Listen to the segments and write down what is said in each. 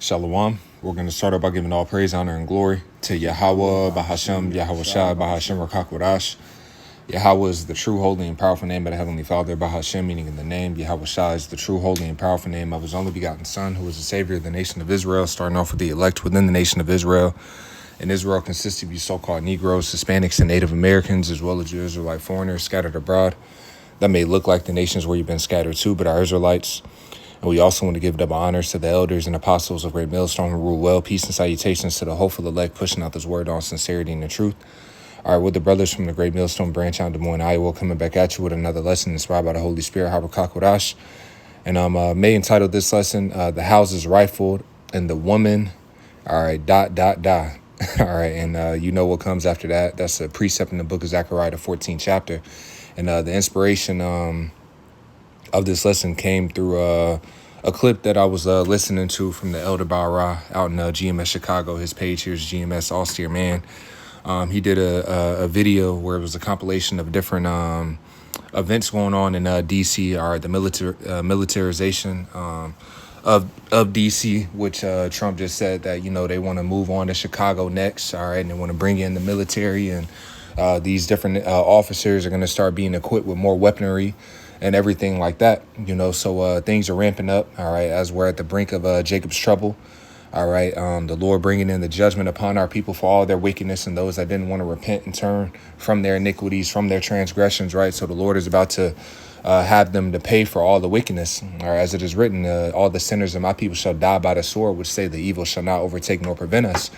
Shalom. We're going to start out by giving all praise, honor, and glory to Yahweh, Bahashem, Yahweh Shai, Bahashem, Rakakwadash. Yahweh is the true, holy, and powerful name of the Heavenly Father. Bahashem, meaning in the name. Yahweh Shai is the true, holy, and powerful name of his only begotten Son, who is the Savior of the nation of Israel, starting off with the elect within the nation of Israel. And Israel consists of you so-called Negroes, Hispanics, and Native Americans, as well as you Israelite foreigners scattered abroad. That may look like the nations where you've been scattered to, but are Israelites. And we also want to give double honors to the elders and apostles of Great Millstone who rule well. Peace and salutations to the hopeful elect pushing out this word on sincerity and the truth. All right, with the brothers from the Great Millstone branch out in Desmoines, Iowa, coming back at you with another lesson inspired by the Holy Spirit, Habakkuk. And may entitled this lesson, The House is Rifled and the Woman, all right, ... All right, and you know what comes after that. That's a precept in the book of Zechariah, the 14th chapter. And the inspiration of this lesson came through a clip that I was listening to from the Elder Bara out in GMS Chicago. His page here is GMS Austere Man. He did a video where it was a compilation of different events going on in D.C. All right, the militarization of D.C., which Trump just said that, you know, they want to move on to Chicago next. All right, and they want to bring in the military, and these different officers are going to start being equipped with more weaponry and everything like that, you know. So things are ramping up, all right, as we're at the brink of Jacob's trouble. All right, the Lord bringing in the judgment upon our people for all their wickedness and those that didn't want to repent and turn from their iniquities, from their transgressions, right? So the Lord is about to have them to pay for all the wickedness. All right, as it is written, all the sinners of my people shall die by the sword, which say the evil shall not overtake nor prevent us.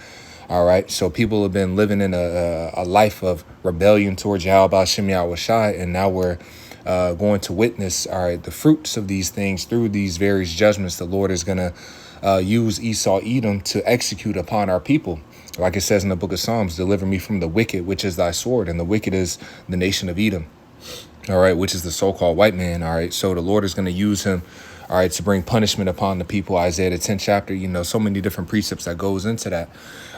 All right, so people have been living in a life of rebellion towards Yahweh Shem Yahweh Shai, and now we're going to witness, all right, the fruits of these things through these various judgments. The Lord is going to use Esau, Edom to execute upon our people. Like it says in the book of Psalms, deliver me from the wicked, which is thy sword. And the wicked is the nation of Edom, all right, which is the so-called white man. All right, so the Lord is going to use him, all right, to bring punishment upon the people. Isaiah the 10th chapter, you know, so many different precepts that goes into that.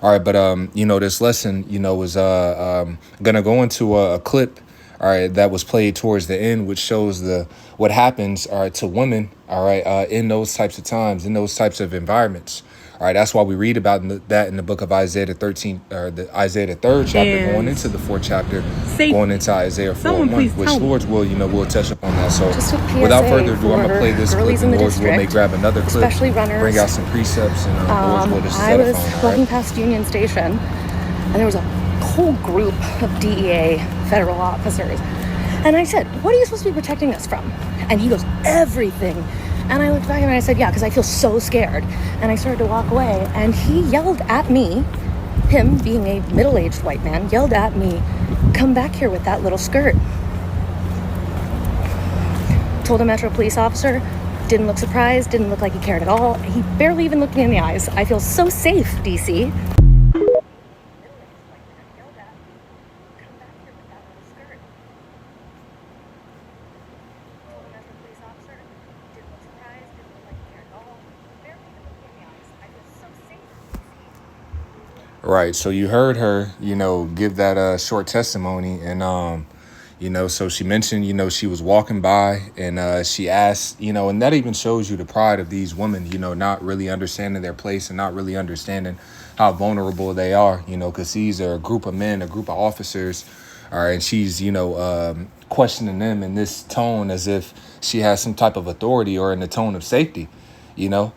All right, but you know, this lesson, you know, is going to go into a clip, all right, that was played towards the end, which shows what happens, all right, to women, all right, in those types of times, in those types of environments. All right, that's why we read about that in the book of Isaiah the 13th, or Isaiah the 3rd chapter, and going into the 4th chapter, going into Isaiah 4:1, which Lord's will, you know, we'll touch upon that. So without further ado, I'm gonna play this clip, and Lord's will may grab another clip, bring out some precepts, and Lord's will just set up on. I was walking past Union Station, and there was a whole group of DEA federal officers, and I said, "What are you supposed to be protecting us from?" And he goes, "Everything." And I looked back and I said, "Yeah, because I feel so scared." And I started to walk away, and he yelled at me, him being a middle-aged white man, yelled at me, "Come back here with that little skirt." Told a Metro police officer, didn't look surprised, didn't look like he cared at all. He barely even looked me in the eyes. I feel so safe, DC. Right, so you heard her, you know, give that short testimony, and you know, so she mentioned, you know, she was walking by, and she asked, you know, and that even shows you the pride of these women, you know, not really understanding their place and not really understanding how vulnerable they are, you know, because these are a group of men, a group of officers, all right, and she's, you know, questioning them in this tone as if she has some type of authority, or in the tone of safety, you know.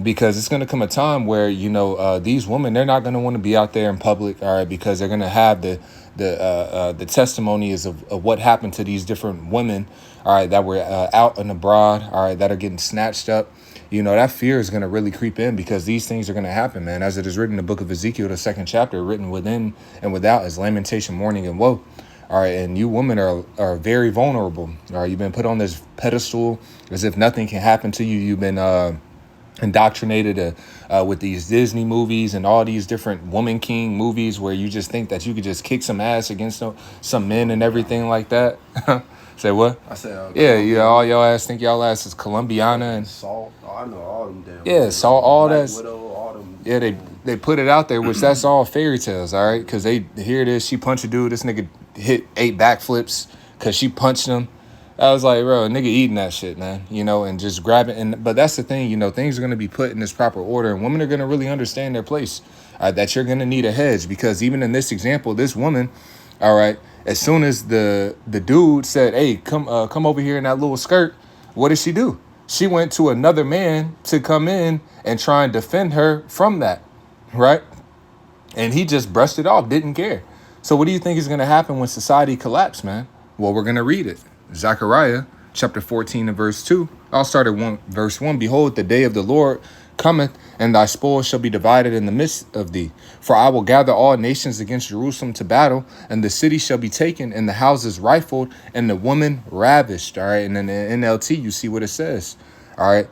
Because it's going to come a time where, you know, these women, they're not going to want to be out there in public, all right, because they're going to have the testimonies of what happened to these different women, all right, that were out and abroad, all right, that are getting snatched up. You know, that fear is going to really creep in, because these things are going to happen, man. As it is written in the book of Ezekiel, the 2nd chapter, written within and without is lamentation, mourning, and woe. All right, and you women are very vulnerable. All right, you've been put on this pedestal as if nothing can happen to you. You've been indoctrinated with these Disney movies and all these different woman king movies where you just think that you could just kick some ass against some men and everything like that. Say what? I said, yeah, all y'all ass think y'all ass is Colombiana and Salt. Oh, I know all them damn. Yeah, Salt, all that. All them. Yeah, they put it out there, which that's all fairy tales, all right? Because here it is, she punched a dude, this nigga hit 8 backflips because she punched him. I was like, bro, a nigga eating that shit, man, and just grabbing. But that's the thing, things are going to be put in this proper order, and women are going to really understand their place. That you're going to need a hedge, because even in this example, this woman, all right, as soon as the dude said, hey, come over here in that little skirt, what did she do? She went to another man to come in and try and defend her from that, right? And he just brushed it off, didn't care. So what do you think is going to happen when society collapses, man? Well, we're going to read it. Zechariah chapter 14 and verse 2. I'll start at verse 1. Behold, the day of the Lord cometh, and thy spoil shall be divided in the midst of thee. For I will gather all nations against Jerusalem to battle, and the city shall be taken, and the houses rifled, and the woman ravished. All right. And in the NLT, you see what it says. All right.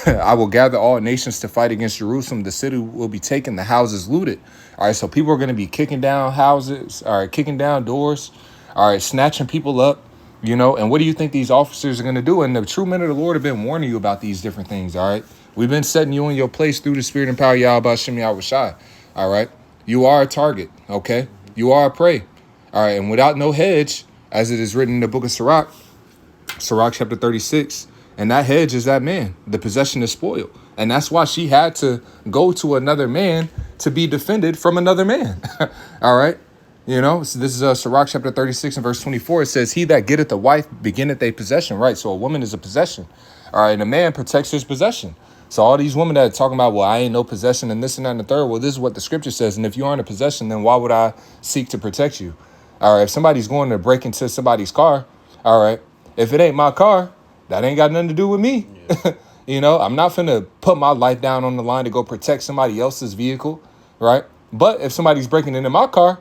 I will gather all nations to fight against Jerusalem. The city will be taken, the houses looted. All right. So people are going to be kicking down houses. All right. Kicking down doors. All right. Snatching people up. And what do you think these officers are going to do? And the true men of the Lord have been warning you about these different things. All right. We've been setting you in your place through the spirit and power of Yahweh Shem Yahushai. All right. You are a target. OK, you are a prey. All right. And without no hedge, as it is written in the book of Sirach chapter 36. And that hedge is that man. The possession is spoiled. And that's why she had to go to another man to be defended from another man. All right. So this is Sirach chapter 36 and verse 24. It says, he that getteth a wife beginneth a possession. Right. So a woman is a possession. All right. And a man protects his possession. So all these women that are talking about, well, I ain't no possession and this and that and the third. Well, this is what the scripture says. And if you aren't a possession, then why would I seek to protect you? All right. If somebody's going to break into somebody's car. All right. If it ain't my car, that ain't got nothing to do with me. Yeah. I'm not finna put my life down on the line to go protect somebody else's vehicle. Right. But if somebody's breaking into my car,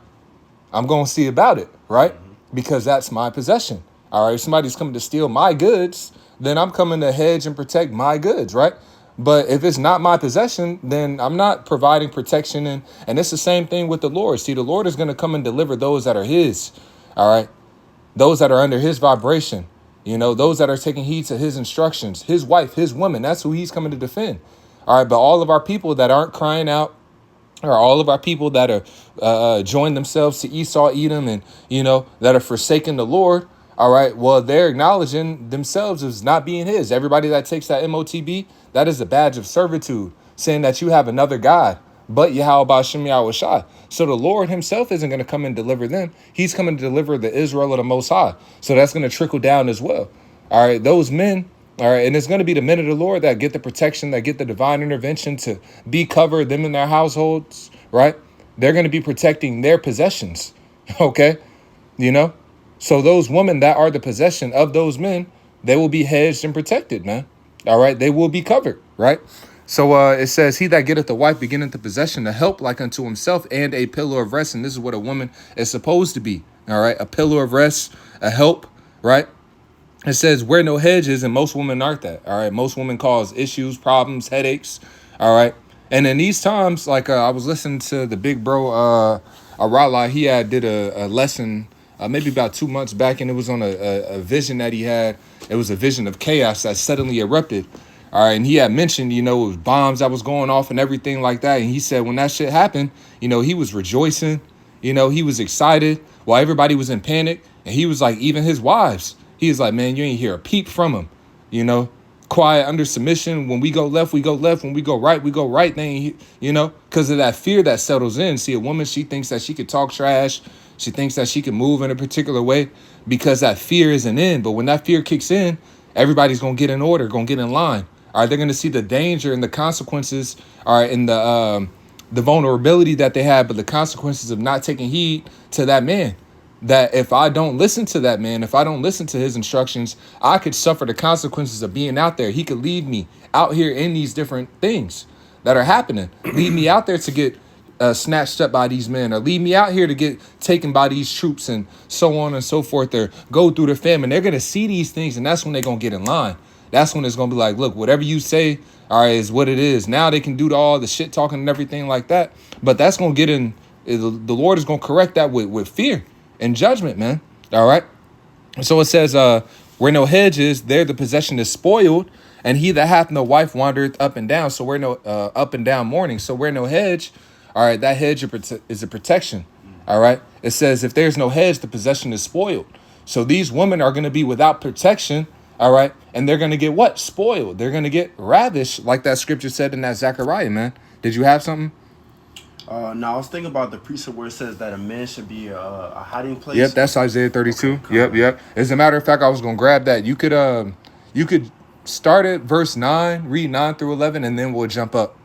I'm going to see about it. Right. Because that's my possession. All right. If somebody's coming to steal my goods, then I'm coming to hedge and protect my goods. Right. But if it's not my possession, then I'm not providing protection. And it's the same thing with the Lord. See, the Lord is going to come and deliver those that are his. All right. Those that are under his vibration. Those that are taking heed to his instructions, his wife, his woman, that's who he's coming to defend. All right. But all of our people that aren't crying out, or all of our people that are joined themselves to Esau, Edom, and, that are forsaking the Lord. All right. Well, they're acknowledging themselves as not being his. Everybody that takes that MOTB, that is a badge of servitude, saying that you have another God but Yahweh Shem Yahushai. So the Lord himself isn't going to come and deliver them. He's coming to deliver the Israel of the Most High. So that's going to trickle down as well. All right. Those men. All right. And it's going to be the men of the Lord that get the protection, that get the divine intervention to be covered, them in their households. Right. They're going to be protecting their possessions. OK. So those women that are the possession of those men, they will be hedged and protected, man. All right. They will be covered. Right. So it says, he that getteth a wife beginneth the possession, a help like unto himself, and a pillar of rest. And this is what a woman is supposed to be. All right. A pillar of rest, a help. Right. It says where no hedge is, and most women aren't that. All right. Most women cause issues, problems, headaches. All right. And in these times, like I was listening to the big bro, Arala, he did a lesson maybe about 2 months back, and it was on a vision that he had. It was a vision of chaos that suddenly erupted. All right. And he had mentioned, it was bombs that was going off and everything like that. And he said when that shit happened, he was rejoicing. He was excited while everybody was in panic. And he was like, even his wives, he was like, man, you ain't hear a peep from him, quiet, under submission. When we go left, we go left. When we go right, we go right. Then, because of that fear that settles in. See, a woman, she thinks that she could talk trash. She thinks that she can move in a particular way because that fear isn't in. But when that fear kicks in, everybody's going to get in order, going to get in line. All right, they're going to see the danger and the consequences, all right, and the vulnerability that they have, but the consequences of not taking heed to that man. That if I don't listen to that man, if I don't listen to his instructions, I could suffer the consequences of being out there. He could leave me out here in these different things that are happening. Leave me out there to get snatched up by these men, or leave me out here to get taken by these troops and so on and so forth, or go through the famine. They're going to see these things, and that's when they're going to get in line. That's when it's going to be like, look, whatever you say, all right, is what it is. Now they can do all the shit talking and everything like that. But that's going to get in. The Lord is going to correct that with fear and judgment, man. All right. So it says, where no hedge is, there the possession is spoiled. And he that hath no wife wandereth up and down. So where no up and down mourning. So where no hedge, all right, that hedge is a protection. All right. It says if there's no hedge, the possession is spoiled. So these women are going to be without protection. All right. And they're going to get what? Spoiled. They're going to get ravished, like that scripture said in that Zechariah, man. Did you have something? Now I was thinking about the precept where it says that a man should be a hiding place. Yep, that's Isaiah 32. Okay, Yep. As a matter of fact, I was gonna grab that. You could start at verse 9, read 9 through 11, and then we'll jump up.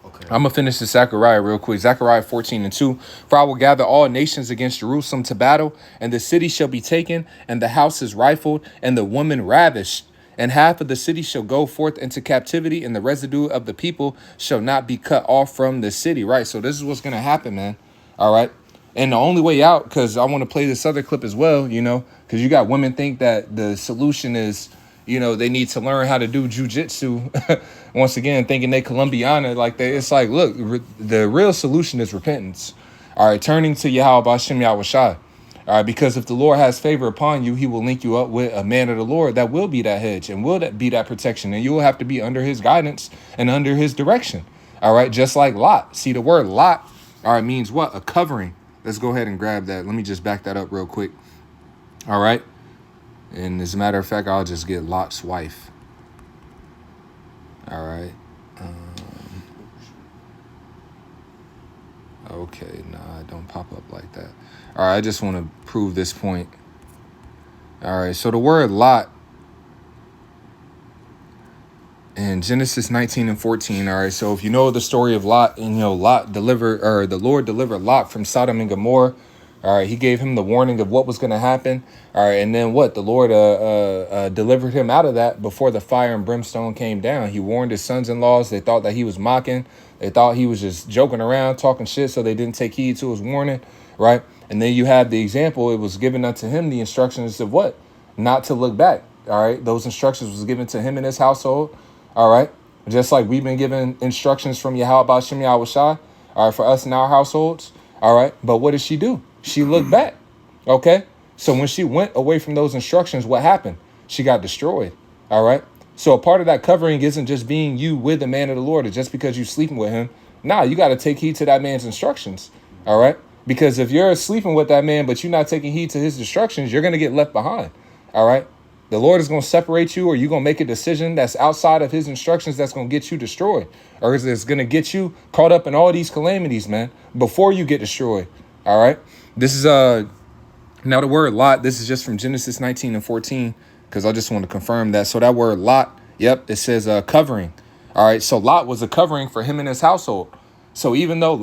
Okay. I'm gonna finish the Zechariah real quick. Zechariah 14:2. For I will gather all nations against Jerusalem to battle, and the city shall be taken, and the houses rifled, and the women ravished. And half of the city shall go forth into captivity, and the residue of the people shall not be cut off from the city. Right. So this is what's gonna happen, man. All right. And the only way out, because I want to play this other clip as well, because you got women think that the solution is, they need to learn how to do jujitsu. Once again, thinking they Colombiana, it's like, look, the real solution is repentance. All right, turning to Yahweh B'Shem Yahweh Shai. All right, because if the Lord has favor upon you, he will link you up with a man of the Lord that will be that hedge and will be that protection. And you will have to be under his guidance and under his direction. All right, just like Lot. See, the word Lot, all right, means what? A covering. Let's go ahead and grab that. Let me just back that up real quick. All right. And as a matter of fact, I'll just get Lot's wife. All right. Okay, nah, don't pop up like that. All right, I just want to prove this point. All right, so the word Lot in Genesis 19 and 14. All right, so if you know the story of Lot, and Lot the Lord delivered Lot from Sodom and Gomorrah. All right, he gave him the warning of what was going to happen. All right, and then what? The Lord delivered him out of that before the fire and brimstone came down. He warned his sons-in-laws. They thought that he was mocking. They thought he was just joking around, talking shit, so they didn't take heed to his warning, right? And then you have the example. It was given unto him the instructions of what? Not to look back, all right? Those instructions was given to him and his household, all right? Just like we've been given instructions from Yahweh B'Shem Yahweh Shai, all right, for us in our households, all right? But what did she do? She looked back, okay? So when she went away from those instructions, what happened? She got destroyed, all right? So a part of that covering isn't just being you with the man of the Lord or just because you're sleeping with him. Nah, you got to take heed to that man's instructions, all right? Because if you're sleeping with that man, but you're not taking heed to his instructions, you're going to get left behind, all right? The Lord is going to separate you, or you're going to make a decision that's outside of his instructions that's going to get you destroyed, or it's going to get you caught up in all these calamities, man, before you get destroyed, all right? This is now the word Lot. This is just from Genesis 19 and 14, because I just want to confirm that. So that word Lot, yep, it says covering. All right, so Lot was a covering for him and his household. So even though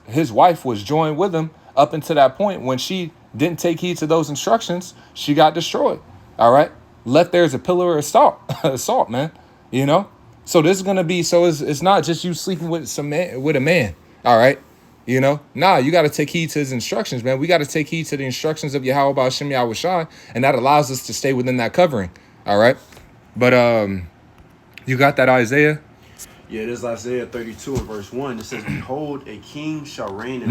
his wife was joined with him up until that point, when she didn't take heed to those instructions, she got destroyed. All right, left there as a pillar of salt, man. So this is gonna be. So it's not just you sleeping with a man. All right. You got to take heed to his instructions, man. We got to take heed to the instructions of Yahweh B'Shem Yahweh Shai, and that allows us to stay within that covering. All right. But you got that Isaiah? Yeah, this is Isaiah 32 and verse 1. It says, behold, a king shall reign in...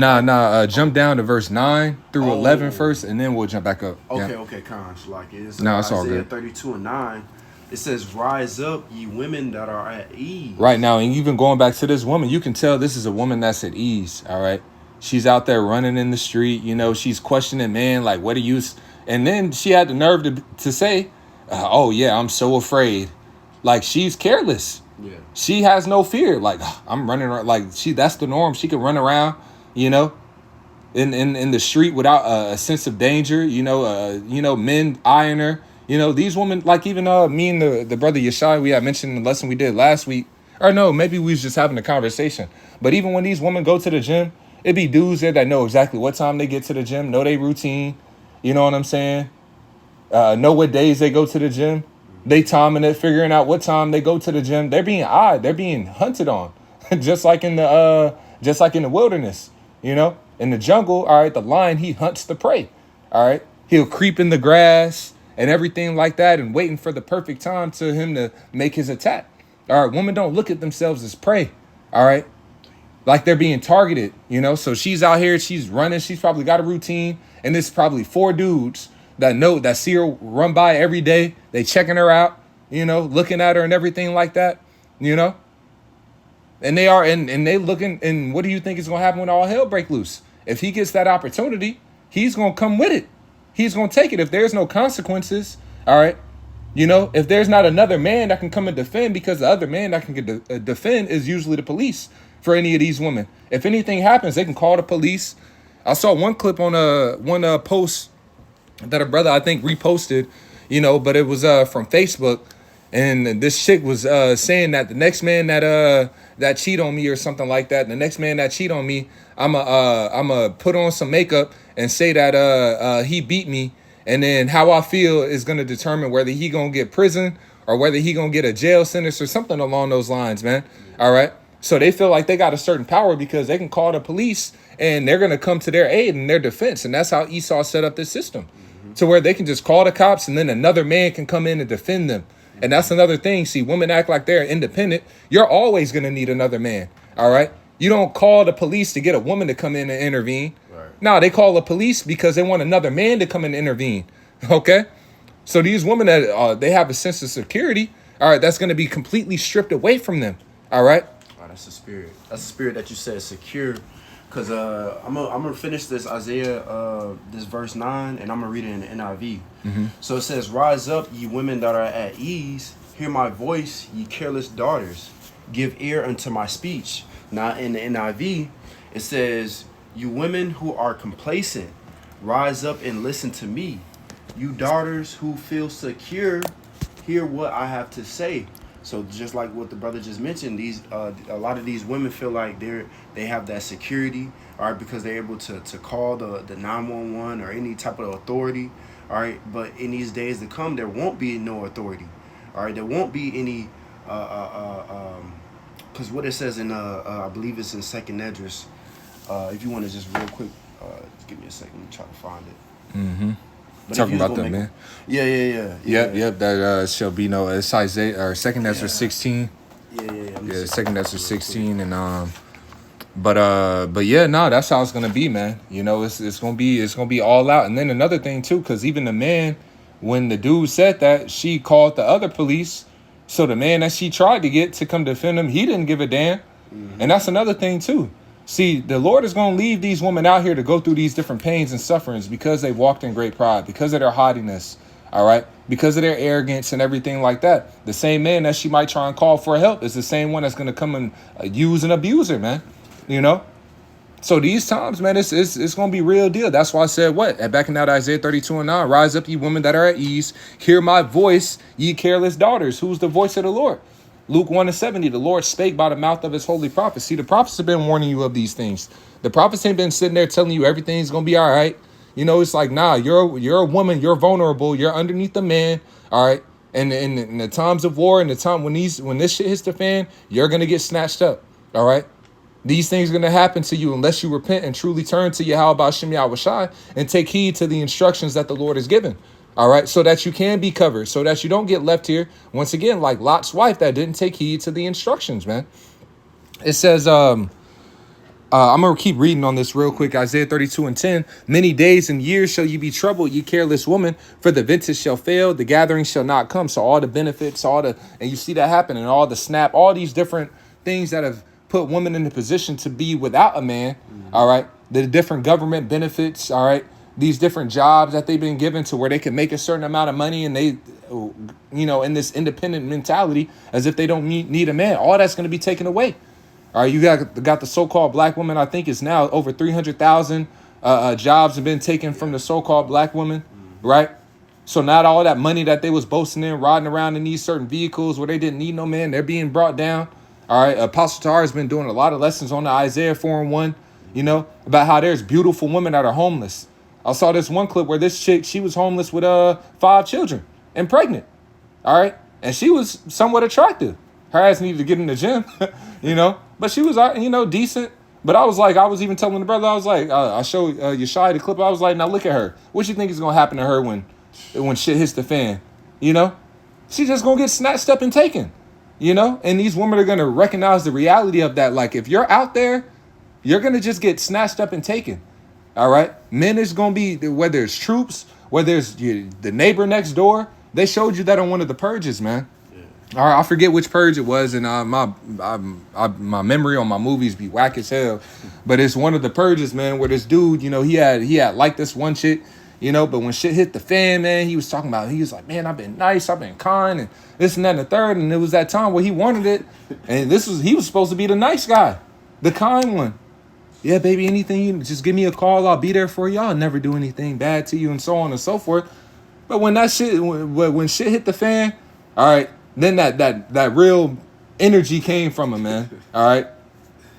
Jump down to verse 9 through 11 first, and then we'll jump back up. Okay, Conch. It's all Isaiah good. 32 and 9. It says, rise up, ye women that are at ease. Right now, and even going back to this woman, you can tell this is a woman that's at ease, all right? She's out there running in the street, she's questioning, man, like, what are you... And then she had the nerve to say, oh, yeah, I'm so afraid. Like, she's careless. Yeah. She has no fear. Like, I'm running around. Like, that's the norm. She can run around, in the street without a sense of danger, men eyeing her. These women, like even me and the brother Yeshai, we had mentioned in the lesson we did last week. Or no, maybe we was just having a conversation. But even when these women go to the gym, it be dudes there that know exactly what time they get to the gym, know their routine. You know what I'm saying? Know what days they go to the gym. They timing it, figuring out what time they go to the gym. They're being eyed. They're being hunted on, just like in the wilderness. In the jungle. All right, the lion, he hunts the prey. All right, he'll creep in the grass and everything like that, and waiting for the perfect time to him to make his attack. All right, women don't look at themselves as prey. All right, like they're being targeted. So she's out here, she's running. She's probably got a routine, and there's probably 4 dudes that see her run by every day. They checking her out, looking at her and everything like that, and they are, and they looking, and what do you think is going to happen when all hell break loose? If he gets that opportunity, he's going to come with it. he's going to take it. If there's no consequences, all right, you know, if there's not another man that can come and defend, because the other man that can defend is usually the police for any of these women. If anything happens, they can call the police. I saw one clip on one post that a brother I think reposted, you know, but it was from Facebook, and this chick was saying that the next man that cheat on me or something like that, the next man that cheat on me, I'ma put on some makeup and say that he beat me, and then how I feel is gonna determine whether he gonna get prison or whether he gonna get a jail sentence or something along those lines, man. All right. So they feel like they got a certain power because they can call the police and they're gonna come to their aid and their defense, and that's how Esau set up this system, to where they can just call the cops and then another man can come in and defend them. And that's another thing. See, women act like they're independent. You're always gonna need another man. All right. You don't call the police to get a woman to come in and intervene. Right. No, they call the police because they want another man to come and intervene. Okay. So these women that they have a sense of security, all right, that's gonna be completely stripped away from them. All right. Oh, that's the spirit. That's the spirit that you said, secure. Cause I'm gonna finish this Isaiah this verse 9, and I'm gonna read it in the NIV. Mm-hmm. So it says, "Rise up, ye women that are at ease. Hear my voice, ye careless daughters. Give ear unto my speech." Now in the NIV, it says, "You women who are complacent, rise up and listen to me. You daughters who feel secure, hear what I have to say." So just like what the brother just mentioned, these a lot of these women feel like they have that security, all right, because they're able to call the 911 or any type of authority, all right. But in these days to come, there won't be no authority, all right. There won't be any because what it says in I believe it's in Second Esdras. If you want to just real quick, just give me a second. Let me try to find it. Mm-hmm. Talking about them, man. Yep. That shall be no. It's Isaiah or Second Esdras 16. Yeah. Second Esdras 16, and but yeah, no, that's how it's gonna be, man. You know, it's gonna be all out. And then another thing too, because even the man, when the dude said that, she called the other police. So the man that she tried to get to come defend him, he didn't give a damn. Mm-hmm. And that's another thing too. See, the Lord is going to leave these women out here to go through these different pains and sufferings because they walked in great pride, because of their haughtiness, all right, because of their arrogance and everything like that. The same man that she might try and call for help is the same one that's going to come and use and abuse her, man, you know. So these times, man, it's going to be real deal. That's why I said what? Back in that Isaiah 32:9, "Rise up, ye women that are at ease. Hear my voice, ye careless daughters." Who's the voice of the Lord? Luke 1:70, the Lord spake by the mouth of his holy prophets. See, the prophets have been warning you of these things. The prophets ain't been sitting there telling you everything's going to be all right. You know, it's like, nah, you're a woman, you're vulnerable, you're underneath the man, all right? And in the times of war, and the time when this shit hits the fan, you're going to get snatched up, all right? These things are going to happen to you unless you repent and truly turn to Yahweh Shem Yahweh and take heed to the instructions that the Lord has given. All right, so that you can be covered, so that you don't get left here once again like Lot's wife that didn't take heed to the instructions, man. It says, I'm gonna keep reading on this real quick. Isaiah 32:10. "Many days and years shall you be troubled, ye careless woman, for the vintage shall fail, the gathering shall not come." So all the benefits, and you see that happen, and all the snap, all these different things that have put women in the position to be without a man. Mm-hmm. All right, the different government benefits, all right. These different jobs that they've been given to where they can make a certain amount of money, and they, you know, in this independent mentality as if they don't need a man. All that's going to be taken away. All right, you got the so-called black woman. I think it's now over 300,000 jobs have been taken from the so-called black women, right? So not all that money that they was boasting in, riding around in these certain vehicles where they didn't need no man, they're being brought down. All right, Apostle Tahar has been doing a lot of lessons on the Isaiah 4:1, you know, about how there's beautiful women that are homeless. I saw this one clip where this chick, she was homeless with 5 children and pregnant. All right. And she was somewhat attractive. Her ass needed to get in the gym, you know, but she was, you know, decent. But I was even telling the brother, I was like, I showed Yeshai the clip. I was like, now look at her. What you think is going to happen to her when shit hits the fan? You know, she's just going to get snatched up and taken, you know, and these women are going to recognize the reality of that. Like if you're out there, you're going to just get snatched up and taken. All right. Men is going to be, whether it's troops, whether it's the neighbor next door. They showed you that on one of the purges, man. Yeah. All right. I forget which purge it was. And my memory on my movies be whack as hell. But it's one of the purges, man, where this dude, you know, he had like this one chick. you know. But when shit hit the fan, man, he was like, man, I've been nice, I've been kind, and this and that and the third. And it was that time where he wanted it, and he was supposed to be the nice guy, the kind one. Yeah, baby, anything, you just give me a call, I'll be there for you. I'll never do anything bad to you, and so on and so forth. But when shit hit the fan, all right, then that real energy came from him, man. All right.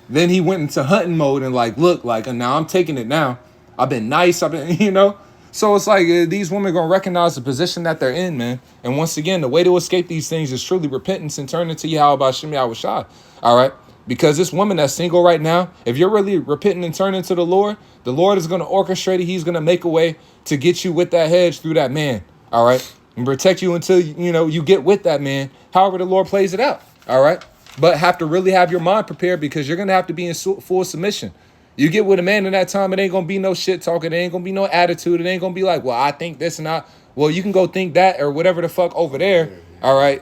Then he went into hunting mode and like, look, like, now I'm taking it now. I've been nice. You know. So it's like these women going to recognize the position that they're in, man. And once again, the way to escape these things is truly repentance and turning to Yahweh Shem Yahweh Shai. All right. Because this woman that's single right now, if you're really repenting and turning to the Lord is going to orchestrate it. He's going to make a way to get you with that hedge through that man. All right. And protect you until, you get with that man, however the Lord plays it out. All right. But have to really have your mind prepared because you're going to have to be in full submission. You get with a man in that time, it ain't going to be no shit talking. It ain't going to be no attitude. It ain't going to be like, well, I think this and that. Well, you can go think that or whatever the fuck over there. All right.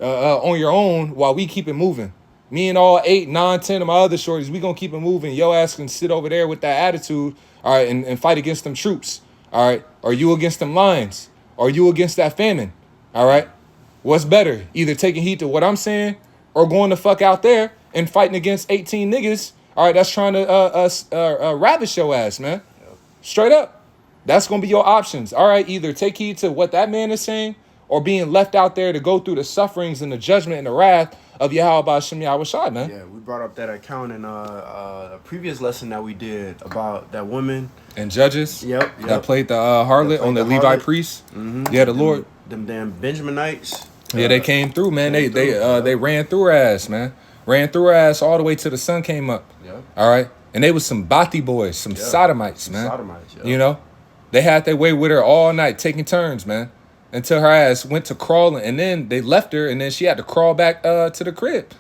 On your own while we keep it moving. Me and all 8, 9, 10 of my other shorties, we going to keep it moving. Yo ass can sit over there with that attitude, all right, and fight against them troops, all right? Or you against them lions, or you against that famine, all right? What's better? Either taking heed to what I'm saying or going the fuck out there and fighting against 18 niggas, all right, that's trying to ravish your ass, man. Straight up. That's going to be your options, all right? Either take heed to what that man is saying or being left out there to go through the sufferings and the judgment and the wrath of Yahweh Shem Yahweh Shai, man. Yeah, we brought up that account in a previous lesson that we did about that woman and Judges. Yep. That played the harlot on the Levite priest. Mm-hmm. Yeah, the Lord. Them damn Benjaminites. Yeah, they came through, man. They ran through her ass, man. Ran through her ass all the way till the sun came up. Yep. All right, and they was some Bati boys, some sodomites, man. Sodomites, yeah. You know, they had their way with her all night, taking turns, man. Until her ass went to crawling, and then they left her, and then she had to crawl back to the crib.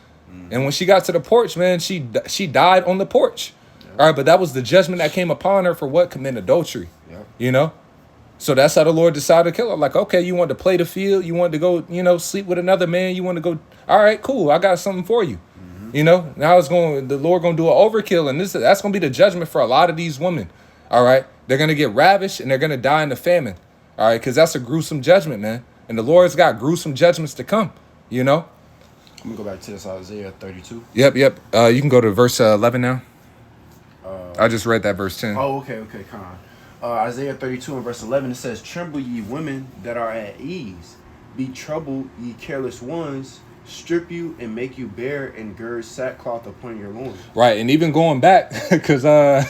And when she got to the porch, man, she died on the porch. Yep. All right, but that was the judgment that came upon her for what? Committing adultery. Yep. You know? So that's how the Lord decided to kill her. Like, okay, you want to play the field, you want to go, sleep with another man, you want to go, all right, cool, I got something for you. Mm-hmm. Now the Lord gonna do an overkill, and that's gonna be the judgment for a lot of these women. All right. They're gonna get ravished and they're gonna die in the famine. All right, because that's a gruesome judgment, man. And the Lord's got gruesome judgments to come, I'm going to go back to this Isaiah 32. Yep. You can go to verse 11 now. I just read that verse 10. Oh, okay, Con. Isaiah 32 and verse 11, it says, "Tremble ye women that are at ease. Be troubled, ye careless ones. Strip you and make you bare and gird sackcloth upon your loins." Right, and even going back, because I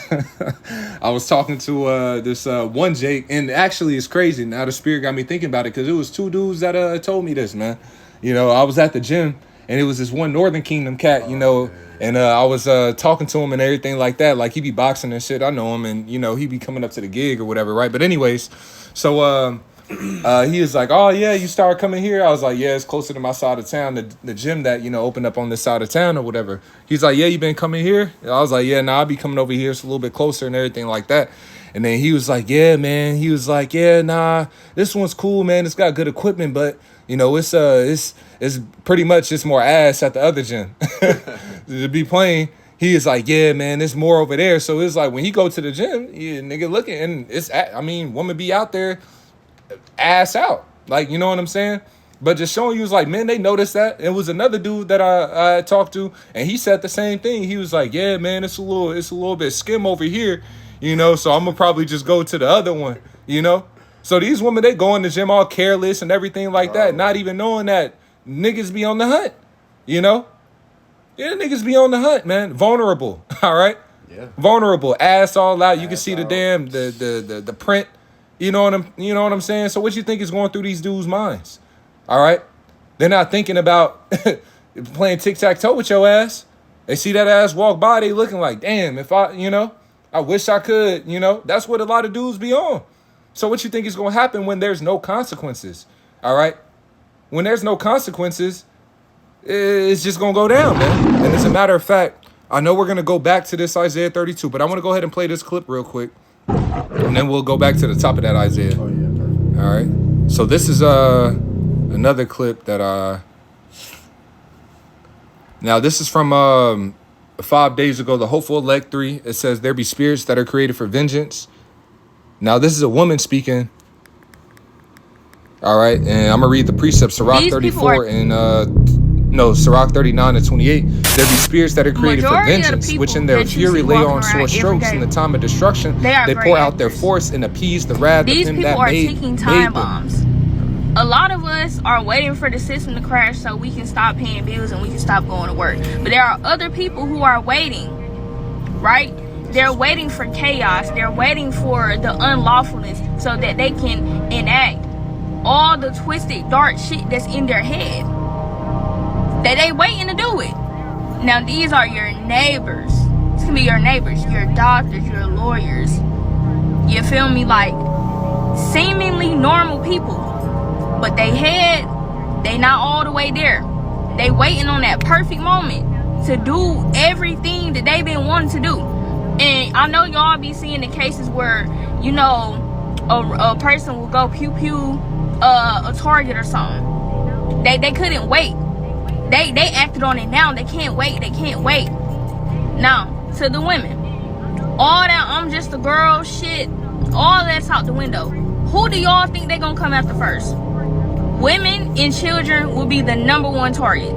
was talking to this one Jake, and actually it's crazy. Now the Spirit got me thinking about it, because it was 2 dudes that told me this, man. I was at the gym, and it was this one Northern Kingdom cat, and I was talking to him and everything like that. Like, he be boxing and shit. I know him, and, he be coming up to the gig or whatever, right? But anyways, so he was like, "Oh, yeah, you started coming here?" I was like, "Yeah, it's closer to my side of town, the gym that, opened up on this side of town or whatever." He's like, "Yeah, you been coming here?" And I was like, "Yeah, nah, I'll be coming over here. It's a little bit closer and everything like that." And then he was like, "Yeah, man." He was like, "Yeah, nah, this one's cool, man. It's got good equipment, but it's pretty much just more ass at the other gym." To be plain, he is like, "Yeah, man, there's more over there." So it's like when he go to the gym, nigga looking, and women be out there ass out, like, you know what I'm saying? But just showing you, was like, man, they noticed that. It was another dude that I talked to, and he said the same thing. He was like, "Yeah, man, it's a little bit skim over here, so I'm gonna probably just go to the other one, So these women, they go in the gym all careless and everything like that, not even knowing that niggas be on the hunt, Yeah, niggas be on the hunt, man. Vulnerable, all right? Yeah. Vulnerable, ass all out. You can see the damn the print. You know what I'm saying? So what you think is going through these dudes' minds? All right? They're not thinking about playing tic-tac-toe with your ass. They see that ass walk by, they looking like, damn, if I wish I could, That's what a lot of dudes be on. So what you think is going to happen when there's no consequences? All right? When there's no consequences, it's just going to go down, man. And as a matter of fact, I know we're going to go back to this Isaiah 32, but I want to go ahead and play this clip real quick. And then we'll go back to the top of that Isaiah. Oh, yeah, perfect. All right. So this is another clip that now this is from 5 days ago, the Hopeful Elect 3. It says, "There be spirits that are created for vengeance, Now, this is a woman speaking. All right, and I'm gonna read the precept, Sirach 34 and Sirach 39 and 28. There be spirits that are created for vengeance, which in their fury lay on sore strokes. In the time of destruction, they pour out their force and appease the wrath of him that made them. These people are ticking time bombs. A lot of us are waiting for the system to crash so we can stop paying bills and we can stop going to work. But there are other people who are waiting, right? They're waiting for chaos. They're waiting for the unlawfulness so that they can enact all the twisted, dark shit that's in their head. That they waiting to do it. Now, these are your neighbors. This can be your neighbors, your doctors, your lawyers. You feel me? Like, seemingly normal people. But they not all the way there. They waiting on that perfect moment to do everything that they've been wanting to do. And I know y'all be seeing the cases where, you know, a person will go pew pew a target or something. They couldn't wait. They acted on it now. They can't wait. Now, to the women, all that I'm just a girl shit, all that's out the window. Who do y'all think they gonna come after first? Women and children will be the #1 target.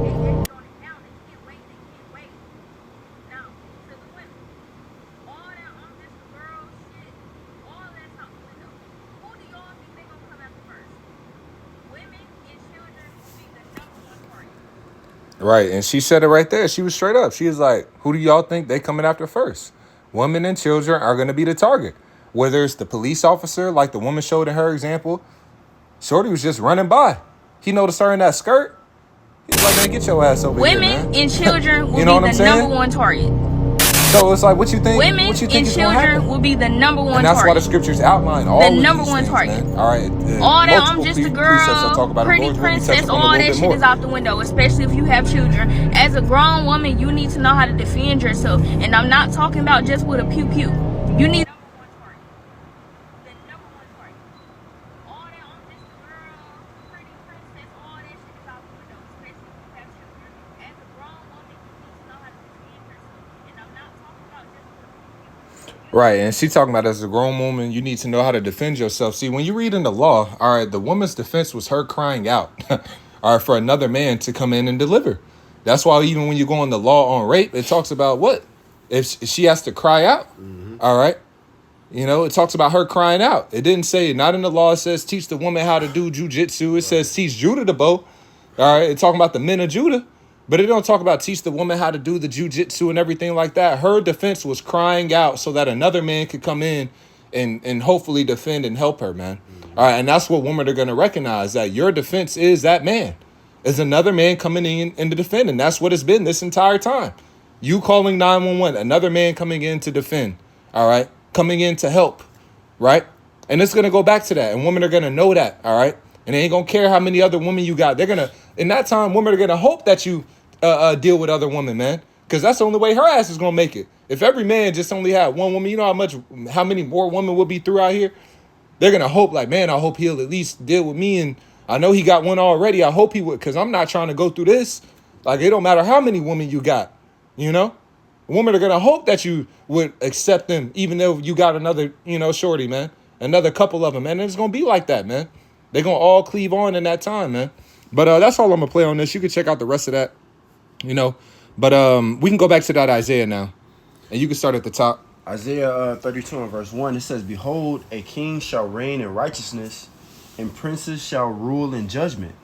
Right, and she said it right there. She was straight up. She was like, who do y'all think they coming after first? Women and children are going to be the target. Whether it's the police officer, like the woman showed in her example, Shorty was just running by. He noticed her in that skirt. He was like, man, get your ass over here, man. Women and children will be the #1 target. So it's like, what you think? Women what you and children will be the #1 target. And that's why the scriptures outline all the of #1 these things, target. Man. All right. All that I'm just a girl, pretty princess, all that shit is out the window, especially if you have children. As a grown woman, you need to know how to defend yourself. And I'm not talking about just with a pew pew. You need Right, and she talking about as a grown woman, you need to know how to defend yourself. See, when you read in the law, all right, the woman's defense was her crying out, all right, for another man to come in and deliver. That's why even when you go on the law on rape, it talks about what? If she has to cry out, all right? You know, it talks about her crying out. It didn't say, not in the law, it says teach the woman how to do jujitsu. It says teach Judah the bow, all right? It's talking about the men of Judah. But it don't talk about teach the woman how to do the jujitsu and everything like that. Her defense was crying out so that another man could come in and hopefully defend and help her, man. All right, and that's what women are going to recognize, that your defense is that man. Is another man coming in and to defend, and that's what it's been this entire time. You calling 911, another man coming in to defend, all right? Coming in to help, right? And it's going to go back to that, and women are going to know that, all right? And they ain't going to care how many other women you got. They're going to, in that time, women are going to hope that you deal with other women, man, because that's the only way her ass is gonna make it. If every man just only had one woman, you know how many more women will be through out here? They're gonna hope, like, man, I hope he'll at least deal with me, and I know he got one already. I hope he would, because I'm not trying to go through this. Like, it don't matter how many women you got, you know. Women are gonna hope that you would accept them, even though you got another, you know, shorty, man, another couple of them, man. And it's gonna be like that, man. They're gonna all cleave on in that time, man. But that's all I'm gonna play on this. You can check out the rest of that. You know, but we can go back to that Isaiah now, and you can start at the top. Isaiah 32 and verse 1, it says, behold, a king shall reign in righteousness, and princes shall rule in judgment,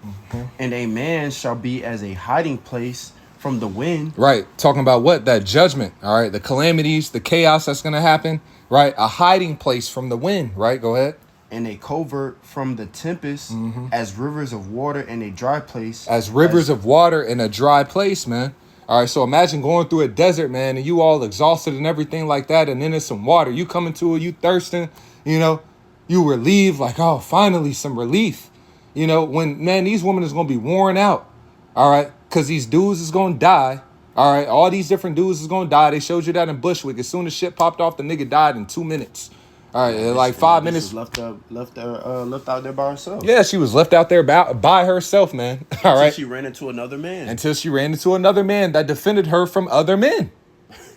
and a man shall be as a hiding place from the wind. Right, talking about what? That judgment, all right, the calamities, the chaos that's going to happen, right? A hiding place from the wind, right? Go ahead. And a covert from the tempest, as rivers of water in a dry place. As rivers of water in a dry place, man. All right, so imagine going through a desert, man, and you all exhausted and everything like that, and then there's some water. You coming to it, you thirsting, you know, you relieved, like, oh, finally some relief. You know, when, man, these women is going to be worn out, all right, because these dudes is going to die. All right, all these different dudes is going to die. They showed you that in Bushwick. As soon as shit popped off, the nigga died in 2 minutes. All right, like 5 minutes. Left out there by herself. Yeah, she was left out there by herself, man. All right. Until she ran into another man. Until she ran into another man that defended her from other men.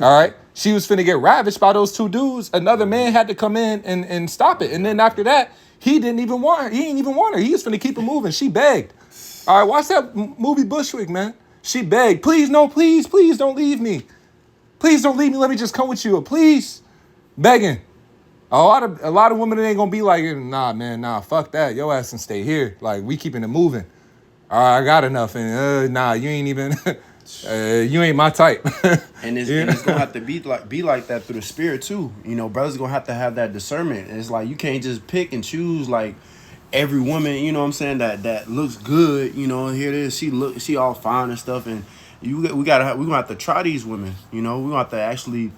All right. she was finna get ravished by those two dudes. Another man had to come in and stop it. And then after that, he didn't even want her. He didn't even want her. He was finna keep it moving. She begged. All right, watch that movie Bushwick, man. She begged, please, no, please don't leave me. Please don't leave me. Let me just come with you. Please. Begging. A lot of women ain't gonna be like, nah, man, nah, fuck that. Your ass can stay here. Like, we keeping it moving. All right, I got enough. And nah, you ain't even, you ain't my type. And it's gonna have to be like that through the spirit too. You know, brothers gonna have that discernment. And it's like you can't just pick and choose like every woman, you know what I'm saying, that looks good. You know, here it is, she all fine and stuff, and we're gonna have to try these women. You know, we gonna have to actually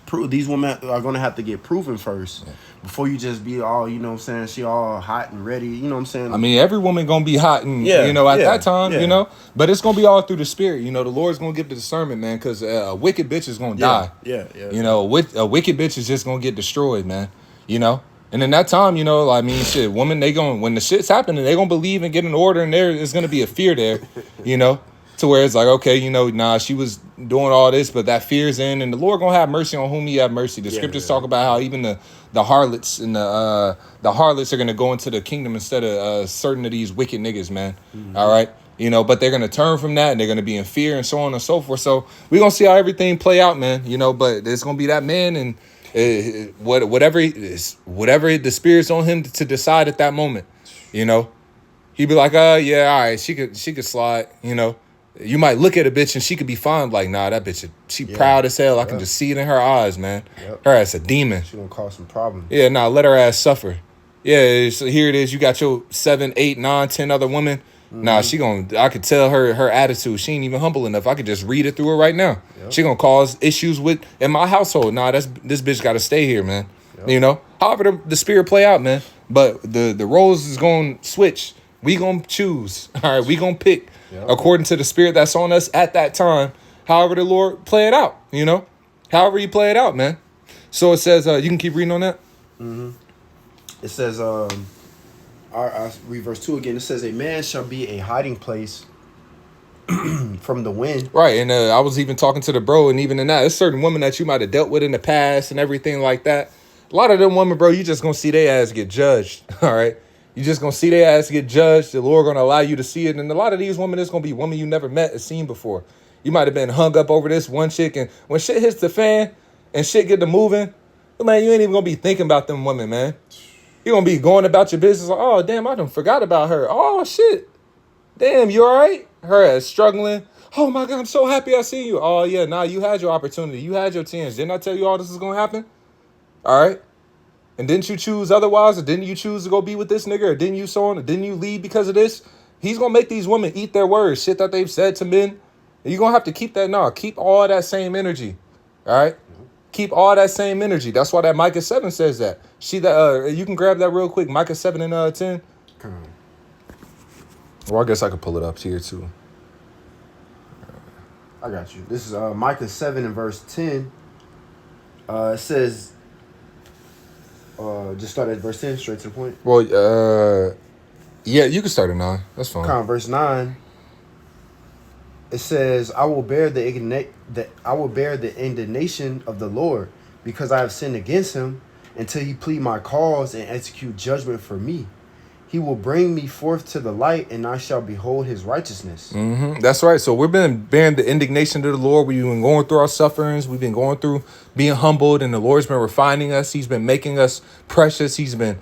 prove these women are gonna have to get proven first before you just be all, you know what I'm saying, she all hot and ready. You know what I'm saying? I mean, every woman gonna be hot and you know at that time, you know, but it's gonna be all through the spirit. You know, the Lord's gonna give the discernment, man, because a wicked bitch is gonna die. Yeah. You know, a wicked bitch is just gonna get destroyed, man. You know. And in that time, you know, I mean, shit, women, when the shit's happening, they gonna believe and get an order, and there is gonna be a fear there, you know, to where it's like, okay, you know, nah, she was doing all this, but that fear's in, and the Lord gonna have mercy on whom He have mercy. The scriptures talk about how even the harlots and the harlots are gonna go into the kingdom instead of certain of these wicked niggas, man. Mm-hmm. All right, you know, but they're gonna turn from that, and they're gonna be in fear, and so on and so forth. So we gonna see how everything play out, man. You know, but it's gonna be that man and. Whatever the spirit's on him to decide at that moment, you know, he'd be like, yeah, all right, she could slide, you know. You might look at a bitch and she could be fine, like, nah, that bitch, she proud as hell. I can just see it in her eyes, man. Her ass a demon. She gonna cause some problems. Yeah, nah, let her ass suffer. Yeah, so here it is. You got your 7, 8, 9, 10 other women. Mm-hmm. Nah, I could tell her attitude. She ain't even humble enough. I could just read it through her right now. Yep. She gonna cause issues in my household. Nah, this bitch gotta stay here, man. Yep. You know? However the spirit play out, man. But the roles is gonna switch. We gonna choose. All right, we gonna pick according to the spirit that's on us at that time. However the Lord play it out, you know? However you play it out, man. So it says, you can keep reading on that? Mm-hmm. It says, I read verse 2 again. It says, a man shall be a hiding place from the wind. Right, and I was even talking to the bro, and even in that, there's certain women that you might have dealt with in the past and everything like that. A lot of them women, bro, you just gonna see their ass get judged, all right? You just gonna see their ass get judged. The Lord gonna allow you to see it, and a lot of these women, it's gonna be women you never met or seen before. You might have been hung up over this one chick, and when shit hits the fan and shit get to moving, man, you ain't even gonna be thinking about them women, man. You're going to be going about your business like, oh, damn, I done forgot about her. Oh, shit. Damn, you all right? Her ass struggling. Oh, my God, I'm so happy I see you. Oh, yeah, nah, you had your opportunity. You had your chance. Didn't I tell you all this is going to happen? All right? And didn't you choose otherwise? Or didn't you choose to go be with this nigga? Or didn't you so on? Or didn't you leave because of this? He's going to make these women eat their words, shit that they've said to men. And you're going to have to keep that. No, keep all that same energy. All right? Keep all that same energy. That's why that Micah 7 says that. You can grab that real quick. Micah 7 and 10. Well, I guess I could pull it up here too. I got you. This is Micah 7 and verse 10. It says, just start at verse 10, straight to the point. Well, yeah, you can start at 9. That's fine. Verse 9. It says, I will bear the indignation of the Lord, because I have sinned against him, until he plead my cause and execute judgment for me. He will bring me forth to the light, and I shall behold his righteousness. Mm-hmm. That's right. So we've been bearing the indignation of the Lord. We've been going through our sufferings. We've been going through being humbled, and the Lord's been refining us. He's been making us precious. He's been,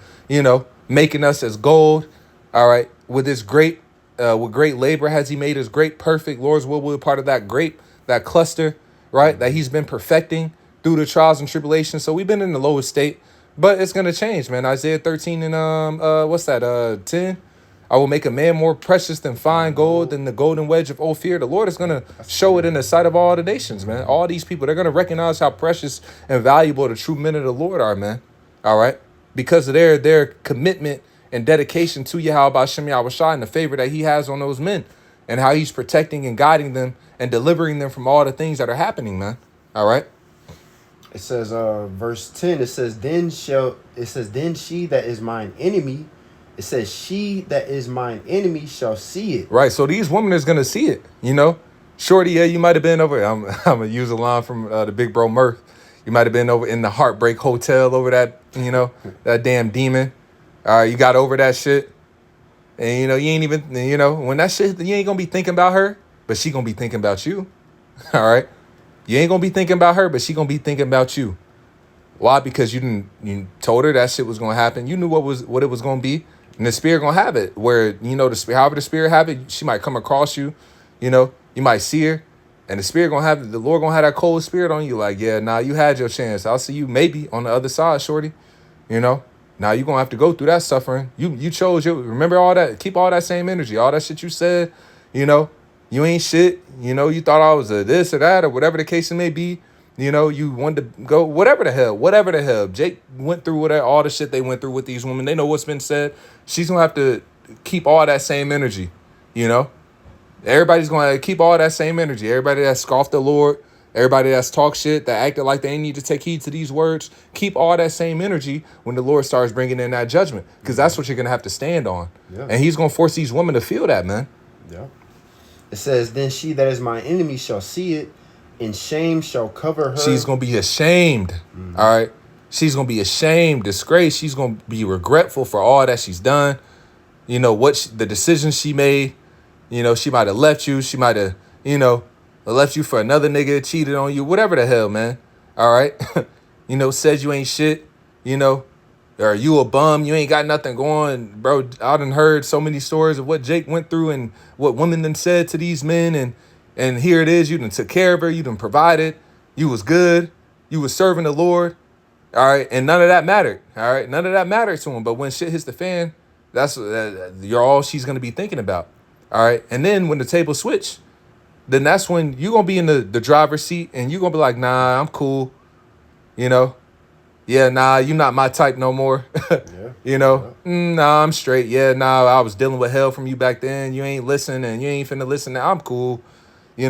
making us as gold. All right. With great labor has he made us great, perfect. Lord's will be part of that grape, that cluster, right? That he's been perfecting through the trials and tribulations. So we've been in the lowest state, but it's going to change, man. Isaiah 13 and 10. I will make a man more precious than fine gold, than the golden wedge of Ophir. The Lord is going to show it in the sight of all the nations, man. All these people, they're going to recognize how precious and valuable the true men of the Lord are, man. All right? Because of their commitment and dedication to Yahweh B'Shem Yahushua and the favor that he has on those men, and how he's protecting and guiding them and delivering them from all the things that are happening, man. All right. It says, verse 10, it says, then she that is mine enemy, it says, she that is mine enemy shall see it. Right. So these women is going to see it, Shorty, yeah, you might have been over. I'm gonna use a line from the Big Bro Murph. You might have been over in the Heartbreak Hotel over that, that damn demon. All right, you got over that shit. And, you ain't even, when that shit, you ain't gonna be thinking about her, but she gonna be thinking about you. All right? You ain't gonna be thinking about her, but she gonna be thinking about you. Why? Because you told her that shit was gonna happen. You knew what it was gonna be. And the spirit gonna have it where, however the spirit have it, she might come across you, you might see her. And the spirit gonna have, the Lord gonna have that cold spirit on you. Like, yeah, nah, you had your chance. I'll see you maybe on the other side, shorty. Now you're gonna have to go through that suffering. You chose remember all that, keep all that same energy, all that shit you said, you ain't shit, you thought I was a this or that or whatever the case it may be. You wanted to go, whatever the hell. Jake went through all the shit they went through with these women. They know what's been said. She's gonna have to keep all that same energy, Everybody's gonna keep all that same energy. Everybody that scoffed the Lord, everybody that's talk shit, that acted like they ain't need to take heed to these words, keep all that same energy when the Lord starts bringing in that judgment, because that's what you're going to have to stand on. Yeah. And he's going to force these women to feel that, man. Yeah. It says, then she that is my enemy shall see it, and shame shall cover her. She's going to be ashamed, all right? She's going to be ashamed, disgraced. She's going to be regretful for all that she's done. The decisions she made. She might have left you. She might have, left you for another nigga, cheated on you, whatever the hell, man. All right? Says you ain't shit, or you a bum, you ain't got nothing going. Bro, I done heard so many stories of what Jake went through and what women done said to these men, and here it is, you done took care of her, you done provided, you was good, you was serving the Lord, all right? And none of that mattered, all right? None of that mattered to him, but when shit hits the fan, that's you're all she's going to be thinking about, all right? And then when the table switch, then that's when you're going to be in the driver's seat and you're going to be like, nah, I'm cool. Yeah, nah, you're not my type no more. Nah, I'm straight. Yeah, nah, I was dealing with hell from you back then. You ain't listening and you ain't finna listen now. I'm cool. They're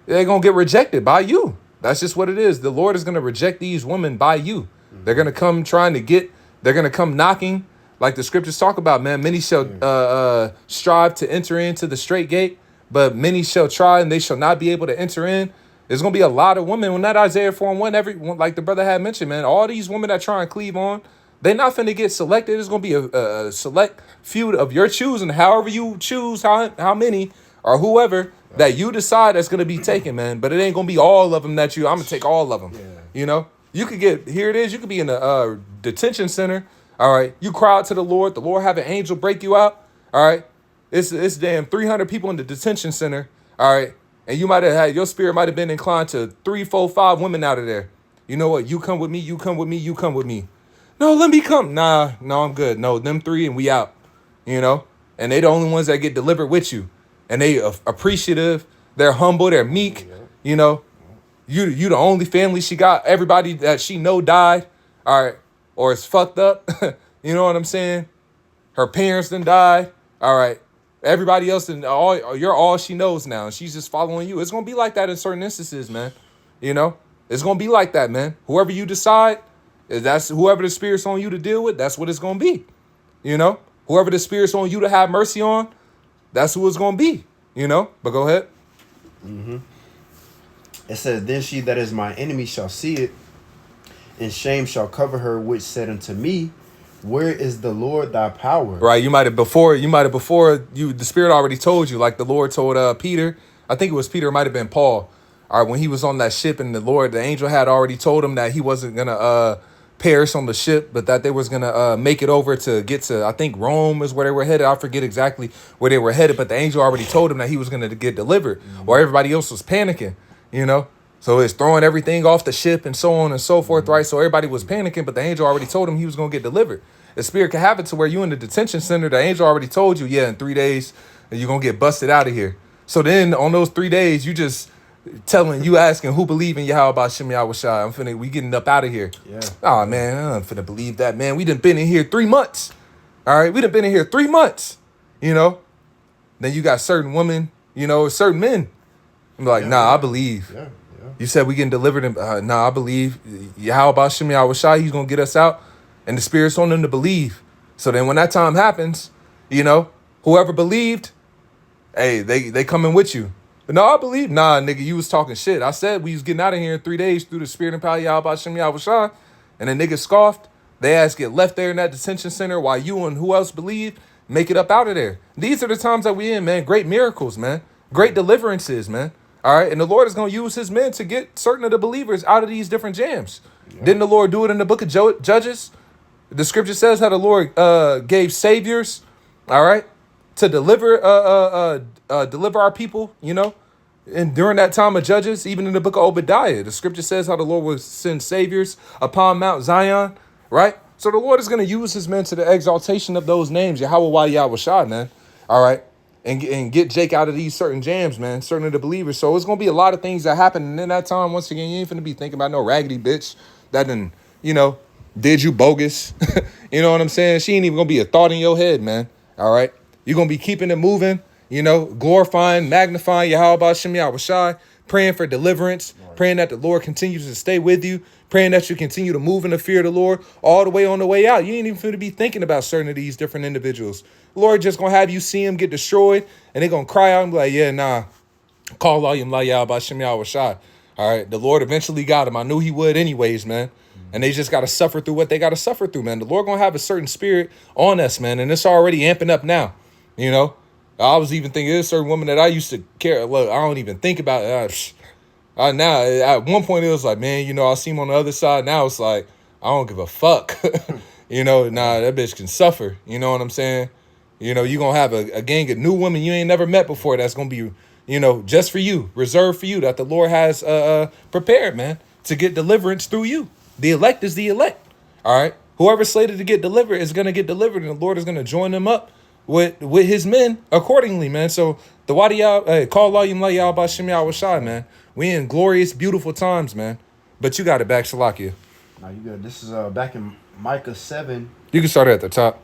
going to get rejected by you. That's just what it is. The Lord is going to reject these women by you. Mm-hmm. They're going to come they're going to come knocking, like the scriptures talk about, man. Many shall strive to enter into the straight gate, but many shall try and they shall not be able to enter in. There's going to be a lot of women. When that Isaiah 4:1, like the brother had mentioned, man, all these women that try and cleave on, they're not finna get selected. There's going to be a select few of your choosing, however you choose, how many or whoever that you decide that's going to be taken, man. But it ain't going to be all of them I'm going to take all of them. Yeah. You could here it is. You could be in a detention center. All right. You cry out to the Lord have an angel break you out. All right. It's damn 300 people in the detention center. All right. And you might have had, your spirit might have been inclined to 3, 4, 5 women out of there. You know what? You come with me. You come with me. You come with me. No, let me come. Nah, no, I'm good. No, them 3 and we out. And they the only ones that get delivered with you. And they appreciative. They're humble. They're meek. You the only family she got. Everybody that she know died. All right. Or is fucked up. You know what I'm saying? Her parents done died. All right. Everybody else, you're all she knows now. And she's just following you. It's going to be like that in certain instances, man. It's going to be like that, man. Whoever you decide, that's whoever the Spirit's on you to deal with, that's what it's going to be. Whoever the Spirit's on you to have mercy on, that's who it's going to be. But go ahead. Mm-hmm. It says, then she that is my enemy shall see it, and shame shall cover her, which said unto me, where is the Lord thy power? Right. You might have before the Spirit already told you, like the Lord told Peter. I think it was Peter, it might have been Paul. All right, when he was on that ship and the angel had already told him that he wasn't gonna perish on the ship, but that they was gonna make it over to get to, I think Rome is where they were headed. I forget exactly where they were headed, but the angel already told him that he was gonna get delivered, while everybody else was panicking, So it's throwing everything off the ship and so on and so forth, right? So everybody was panicking, but the angel already told him he was going to get delivered. The Spirit can have it to where you in the detention center, the angel already told you, in 3 days, you're going to get busted out of here. So then on those 3 days, you just asking who believe in Yahweh Ba'Shem Yahweh Shai. We getting up out of here. Yeah. Oh, man, I'm finna believe that, man. We done been in here 3 months. All right, we done been in here 3 months, Then you got certain women, certain men. I'm like, nah, I believe. Yeah. You said we getting delivered. I believe Yahweh Ba'Shem Yahweh Shai, he's going to get us out. And the Spirit's on them to believe. So then when that time happens, whoever believed, hey, they coming with you. No, I believe. Nah, nigga, you was talking shit. I said we was getting out of here in 3 days through the spirit and power Yahweh Shem Yahweh Shai. And the nigga scoffed. They ass get left there in that detention center while you and who else believe make it up out of there. These are the times that we in, man. Great miracles, man. Great deliverances, man. All right. And the Lord is going to use his men to get certain of the believers out of these different jams. Yeah. Didn't the Lord do it in the book of Judges? The scripture says how the Lord gave saviors, all right, to deliver deliver our people, you know. And during that time of Judges, even in the book of Obadiah, the scripture says how the Lord will send saviors upon Mount Zion, right? So the Lord is going to use his men to the exaltation of those names, Yahweh, Yahweh Shai, man, all right? And get Jake out of these certain jams, man, certain of the believers. So it's going to be a lot of things that happen. And in that time, once again, you ain't finna be thinking about no raggedy bitch that done, you know, did you bogus. You know what I'm saying? She ain't even going to be a thought in your head, man, all right? You're going to be keeping it moving. You know, glorifying, magnifying Yahweh Shem Yahweh Shai, praying for deliverance, praying that the Lord continues to stay with you, praying that you continue to move in the fear of the Lord all the way on the way out. You ain't even going to be thinking about certain of these different individuals. The Lord just going to have you see them get destroyed, and they're going to cry out and be like, yeah, nah, call Layim La Yahweh Shem Yahweh Shai. All right, the Lord eventually got him. I knew he would anyways, man. And they just got to suffer through what they got to suffer through, man. The Lord going to have a certain spirit on us, man, and it's already amping up now, you know. I was even thinking there's a certain woman that I used to care. Look, I don't even think about it. Now, at one point, it was like, man, you know, I see him on the other side. Now it's like, I don't give a fuck. You know, nah, that bitch can suffer. You know what I'm saying? You know, you're going to have a gang of new women you ain't never met before that's going to be, you know, just for you, reserved for you, that the Lord has prepared, man, to get deliverance through you. The elect is the elect. All right? Whoever's slated to get delivered is going to get delivered, and the Lord is going to join them up with his men accordingly, man. So the Wadiyah, call Layim La Yahweh Shem Yahweh Shai, man. We in glorious, beautiful times, man. But you got it back, Shalakia. Now you good. This is back in Micah 7. You can start at the top.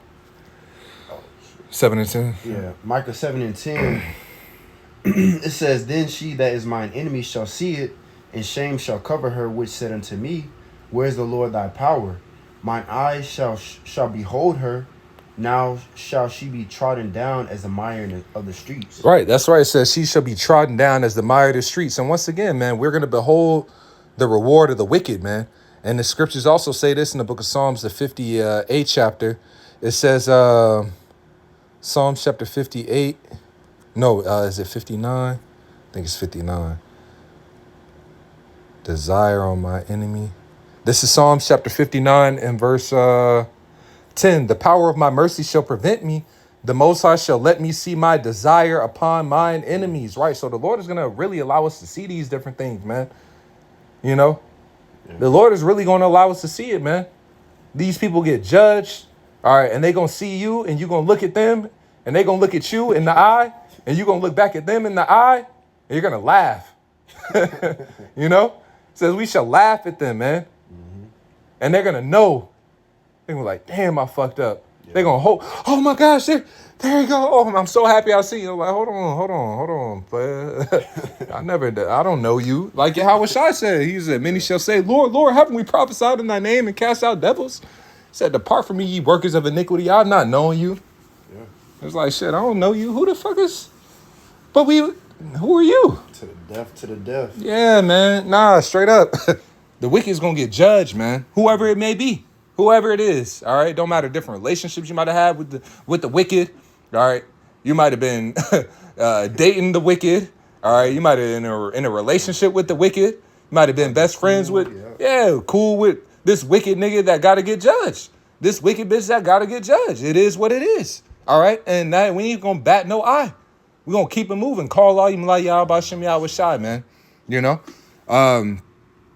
7 and 10. Yeah, Micah 7 and 10. It says, then she that is mine enemy shall see it, and shame shall cover her, which said unto me, where is the Lord thy power? Mine eyes shall behold her. Now shall she be trodden down as the mire of the streets. Right, that's right. It says she shall be trodden down as the mire of the streets. And once again, man, we're going to behold the reward of the wicked, man. And the scriptures also say this in the book of Psalms, the 58th chapter. It says, Psalms chapter 58. No, is it 59? I think it's 59. Desire on my enemy. This is Psalms chapter 59 and verse 10, the power of my mercy shall prevent me. The Most High shall let me see my desire upon mine enemies. Right. So the Lord is going to really allow us to see these different things, man. You know, The Lord is really going to allow us to see it, man. These people get judged. All right. And they're going to see you and you're going to look at them and they're going to look at you in the eye and you're going to look back at them in the eye and you're going to laugh. You know, it says we shall laugh at them, man. Mm-hmm. And they're going to know. They're gonna be like, damn, I fucked up. Yeah. They're gonna hope, oh my gosh, there you go. Oh, I'm so happy I see you. I'm like, hold on, player. I don't know you. Like how Shai said, he said, many shall say, Lord, haven't we prophesied in thy name and cast out devils? He said, depart from me, ye workers of iniquity. I've not known you. Yeah. It's like, shit, I don't know you. Who the fuck is, who are you? To the death. Yeah, man. Nah, straight up. The wicked's gonna get judged, man. Whoever it may be. Whoever it is, all right? Don't matter different relationships you might have had with the wicked, all right? You might have been dating the wicked, all right? You might have been in a relationship with the wicked. You might have been best friends with, cool with this wicked nigga that got to get judged. This wicked bitch that got to get judged. It is what it is, all right? And that we ain't going to bat no eye. We're going to keep it moving. Call Layim La Yahweh Shem Yahweh Shai, man. You know?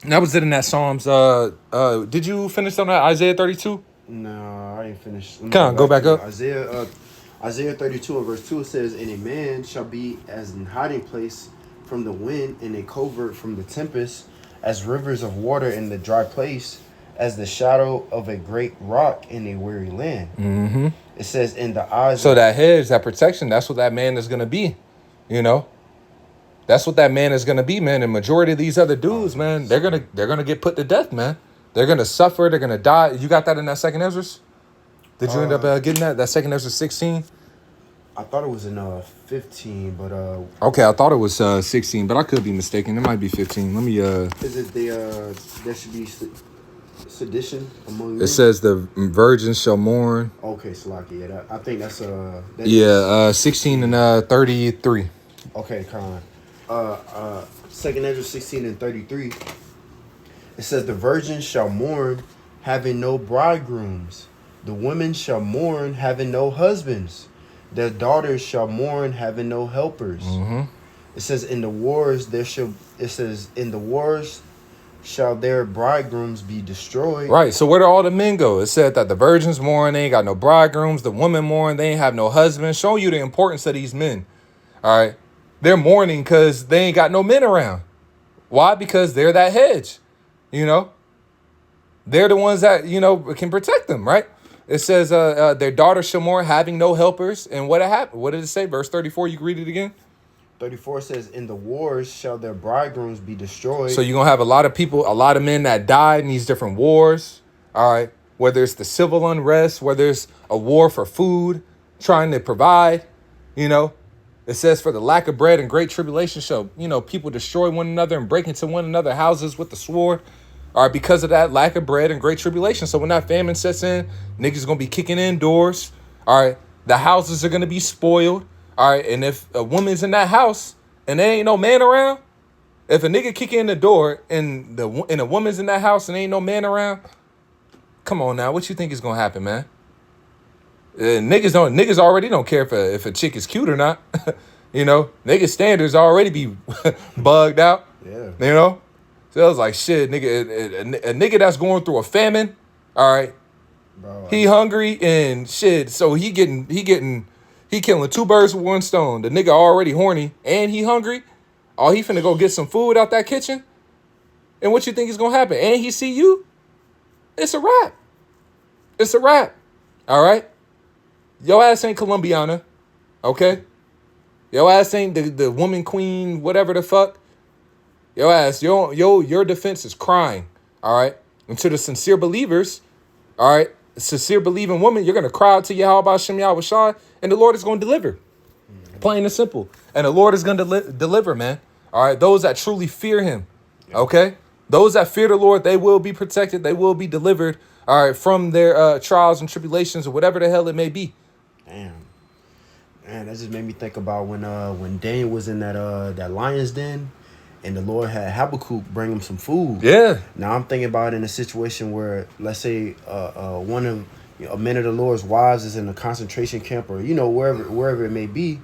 That was it in that Psalms. Did you finish on that Isaiah 32? No, I ain't finished. Come on, go back up. Isaiah 32 and verse 2, it says, and a man shall be as an hiding place from the wind, and a covert from the tempest, as rivers of water in the dry place, as the shadow of a great rock in a weary land. Mm-hmm. It says, in the eyes. So that hedge, that protection, that's what that man is going to be, you know? That's what that man is going to be, man. And majority of these other dudes, man, they're gonna get put to death, man. They're going to suffer. They're going to die. You got that in that second Ezra? Did you end up getting that? That second Ezra 16? I thought it was in 15, but Okay, I thought it was 16, but I could be mistaken. It might be 15. Let me is it the there should be sedition among It men? says the virgins shall mourn. Okay, Salaki. Yeah, I think that's Yeah, 16 and 33. Okay, Con. Second Ezra 16 and 33. It says the virgins shall mourn, having no bridegrooms. The women shall mourn, having no husbands. Their daughters shall mourn, having no helpers. Mm-hmm. It says in the wars shall their bridegrooms be destroyed. Right. So where do all the men go? It said that the virgins mourn, they ain't got no bridegrooms. The women mourn, they ain't have no husband. Showing you the importance of these men. All right. They're mourning because they ain't got no men around. Why? Because they're that hedge. You know, they're the ones that, you know, can protect them, right? It says their daughter shall mourn, having no helpers. And what happened? What did it say? Verse 34, you can read it again. 34 says, in the wars shall their bridegrooms be destroyed. So you're going to have a lot of people, a lot of men that died in these different wars. All right. Whether it's the civil unrest, whether it's a war for food, trying to provide, you know. It says for the lack of bread and great tribulation shall, you know, people destroy one another and break into one another's houses with the sword. All right, because of that lack of bread and great tribulation. So when that famine sets in, niggas going to be kicking in doors. All right, the houses are going to be spoiled. All right, and if a woman's in that house and there ain't no man around, if a nigga kick in the door and a woman's in that house and ain't no man around, come on now, what you think is going to happen, man? Niggas already don't care if a chick is cute or not. You know, niggas standards already be bugged out. Yeah. You know? So I was like, shit, nigga, a nigga that's going through a famine, all right. Bro, He hungry and shit. So he killing two birds with one stone. The nigga already horny and he hungry. Oh, he finna go get some food out that kitchen. And what you think is gonna happen? And he see you? It's a wrap. It's a wrap. All right. Your ass ain't Colombiana, okay? Your ass ain't the woman queen, whatever the fuck. Your ass, your defense is crying, all right? And to the sincere believers, all right, sincere believing woman, you're gonna cry out to Yahweh Shem Yahweh Shai, and the Lord is gonna deliver. Plain and simple. And the Lord is gonna deliver, man. All right, those that truly fear him, okay? Those that fear the Lord, they will be protected, they will be delivered, all right, from their trials and tribulations or whatever the hell it may be. Damn. Man, that just made me think about when Daniel was in that lion's den and the Lord had Habakkuk bring him some food. Yeah. Now I'm thinking about in a situation where, let's say, one of a man of the Lord's wives is in a concentration camp or, you know, wherever it may be,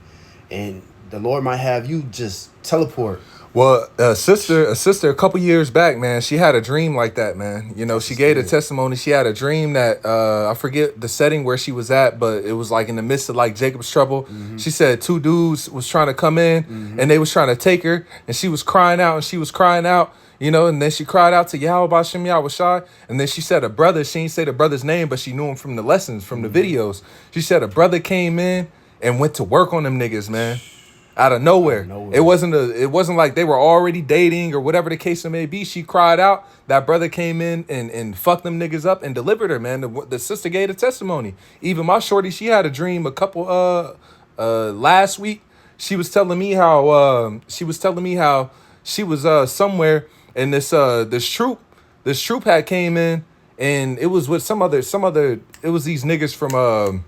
and the Lord might have you just teleport. Well, a sister, a couple years back, man, she had a dream like that, man. You know, she gave a testimony. She had a dream that, I forget the setting where she was at, but it was like in the midst of like Jacob's trouble. Mm-hmm. She said 2 dudes was trying to come in and they was trying to take her and she was crying out, you know, and then she cried out to Yahweh Shem Yahweh Shai. And then she said a brother, she didn't say the brother's name, but she knew him from the lessons, from the videos. She said a brother came in and went to work on them niggas, man. Out of nowhere. It wasn't like they were already dating or whatever the case may be. She cried out. That brother came in and fucked them niggas up and delivered her, man. The sister gave a testimony. Even my shorty, she had a dream a couple last week. She was telling me how she was somewhere and this troop had came in and it was with some other it was these niggas from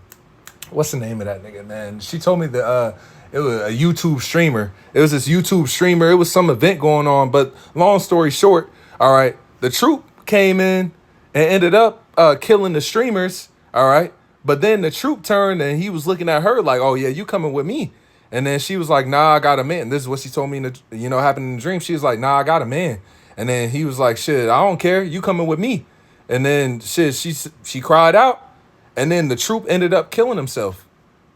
what's the name of that nigga, man? She told me that it was a YouTube streamer. It was this YouTube streamer. It was some event going on. But long story short, all right, the troop came in and ended up killing the streamers, all right? But then the troop turned and he was looking at her like, oh, yeah, you coming with me. And then she was like, nah, I got a man. This is what she told me, happened in the dream. She was like, nah, I got a man. And then he was like, shit, I don't care. You coming with me. And then shit, she cried out. And then the troop ended up killing himself.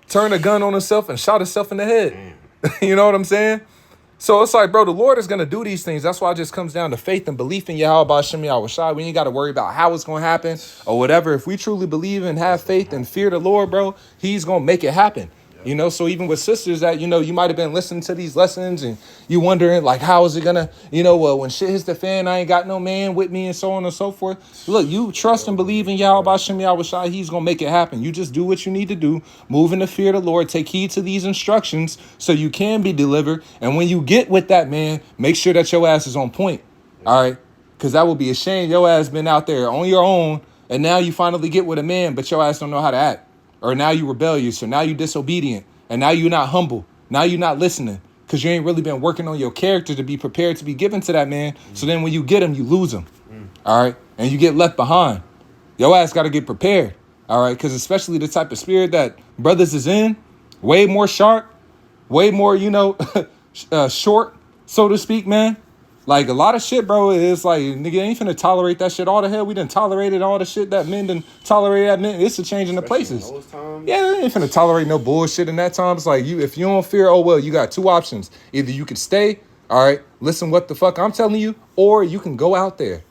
Turned a gun on himself and shot himself in the head. You know what I'm saying? So it's like, bro, the Lord is going to do these things. That's why it just comes down to faith and belief in Yahweh Shem Yahweh Shai. We ain't got to worry about how it's going to happen or whatever. If we truly believe and have faith and fear the Lord, bro, he's going to make it happen. You know, so even with sisters that, you know, you might have been listening to these lessons and you wondering like, how is it gonna, you know, well, when shit hits the fan, I ain't got no man with me and so on and so forth. Look, you trust and believe in Yahweh Shem Yahweh Shai, he's gonna make it happen. You just do what you need to do, move in the fear of the Lord, take heed to these instructions so you can be delivered. And when you get with that man, make sure that your ass is on point. All right. Because that would be a shame. Your ass been out there on your own and now you finally get with a man, but your ass don't know how to act. Or now you rebellious, or now you disobedient, and now you're not humble. Now you're not listening because you ain't really been working on your character to be prepared to be given to that man. So then when you get him, you lose him. All right? And you get left behind. Your ass got to get prepared. All right? Because especially the type of spirit that brothers is in, way more sharp, way more, you know, short, so to speak, man. Like, a lot of shit, bro, is like, nigga, ain't finna tolerate that shit. All the hell we done tolerated all the shit that men done tolerated that men. It's a change in the places. Yeah, they ain't finna tolerate no bullshit in that time. It's like, if you don't fear, oh, well, you got two options. Either you could stay, all right, listen what the fuck I'm telling you, or you can go out there,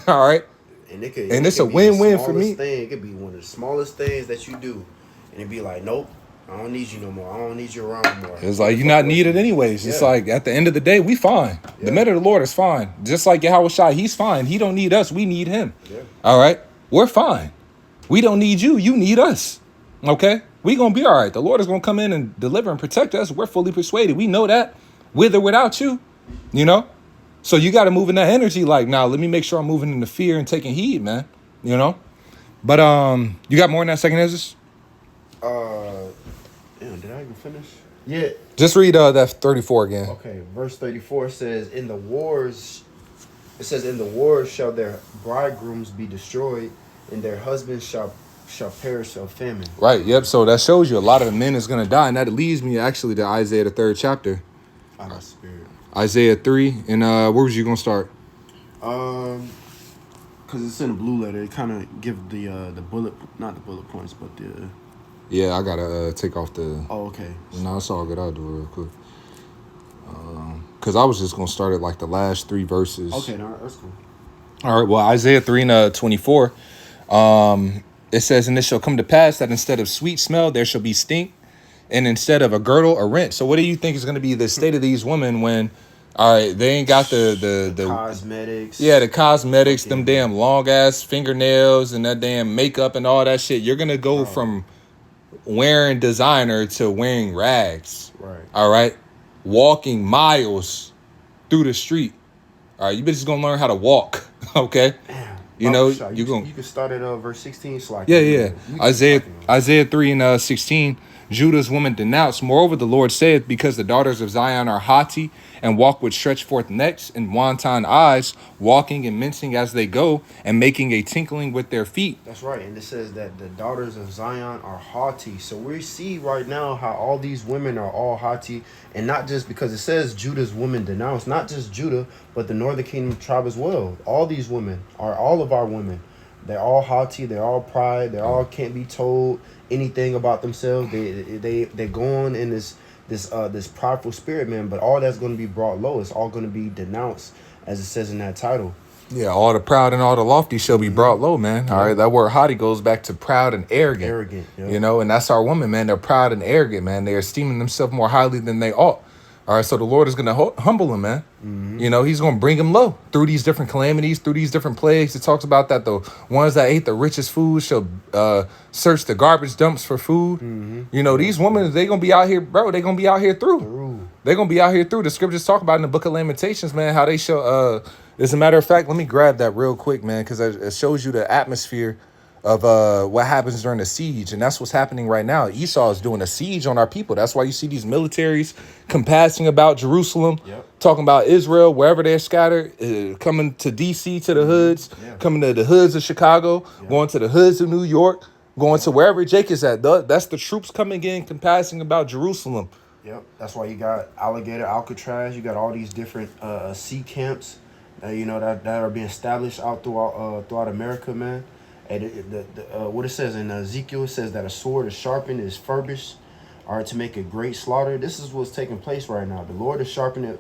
all right? And it's a win-win for me. It could be one of the smallest things that you do. And it'd be like, nope. I don't need you no more. I don't need you around more. It's like you're not needed anyways. It's like at the end of the day, we fine. Yeah. The men of the Lord is fine. Just like Yahweh Shai, he's fine. He don't need us. We need him. Yeah. All right? We're fine. We don't need you. You need us. Okay? We going to be all right. The Lord is going to come in and deliver and protect us. We're fully persuaded. We know that. With or without you. You know? So you got to move in that energy like, now let me make sure I'm moving into fear and taking heed, man. You know? But you got more in that second Ezra? Damn, did I even finish? Yeah. Just read that 34 again. Okay, verse 34 says, in the wars shall their bridegrooms be destroyed, and their husbands shall perish of famine. Right, yep. So that shows you a lot of the men is going to die. And that leads me actually to Isaiah, the 3rd chapter. Oh, that's spirit. Isaiah 3. And where was you going to start? Because it's in a blue letter. It kind of give the bullet, not the bullet points, but the... Yeah, I got to take off the... Oh, okay. No, it's all good. I'll do it real quick. Because I was just going to start at like the last 3 verses. Okay, no, that's cool. All right, well, Isaiah 3 and 24. It says, and it shall come to pass that instead of sweet smell, there shall be stink. And instead of a girdle, a rent. So what do you think is going to be the state of these women when... All right, they ain't got the cosmetics. Yeah, the cosmetics, them damn long ass fingernails and that damn makeup and all that shit. You're gonna go from wearing designer to wearing rags. Right. All right, walking miles through the street. All right, you bitches gonna learn how to walk. Okay. Damn. You know, you can start at verse 16. So yeah. Isaiah 3 and 16. Judah's woman denounced. Moreover, the Lord saith, because the daughters of Zion are haughty and walk with stretched forth necks and wanton eyes, walking and mincing as they go, and making a tinkling with their feet. That's right. And it says that the daughters of Zion are haughty. So we see right now how all these women are all haughty. And not just because it says Judah's women denounced, not just Judah, but the northern kingdom tribe as well. All these women are all of our women. They're all haughty. They're all pride. They all can't be told anything about themselves. They're going in this prideful spirit, man. But all that's going to be brought low. It's all going to be denounced, as it says in that title. Yeah, all the proud and all the lofty shall be brought low, man. All right, that word haughty goes back to proud and arrogant. Arrogant, yeah. You know, and that's our woman, man. They're proud and arrogant, man. They're esteeming themselves more highly than they ought. All right, so the Lord is going to humble them, man. Mm-hmm. You know, he's going to bring them low through these different calamities, through these different plagues. It talks about that the ones that ate the richest food shall search the garbage dumps for food. Mm-hmm. You know, these women, they're going to be out here, bro. They're going to be out here through. They're going to be out here through. The scriptures talk about in the book of Lamentations, man, how they shall, as a matter of fact, let me grab that real quick, man, because it shows you the atmosphere of what happens during a siege. And that's what's happening right now. Esau is doing a siege on our people. That's why you see these militaries compassing about Jerusalem, talking about Israel, wherever they're scattered, coming to D.C., to the hoods, coming to the hoods of Chicago, going to the hoods of New York, going to wherever Jake is at. That's the troops coming in, compassing about Jerusalem. Yep. That's why you got Alligator, Alcatraz. You got all these different sea camps, that are being established out throughout America, man. And what it says in Ezekiel, it says that a sword is sharpened, is furbished, all right, to make a great slaughter. This is what's taking place right now. The Lord is sharpening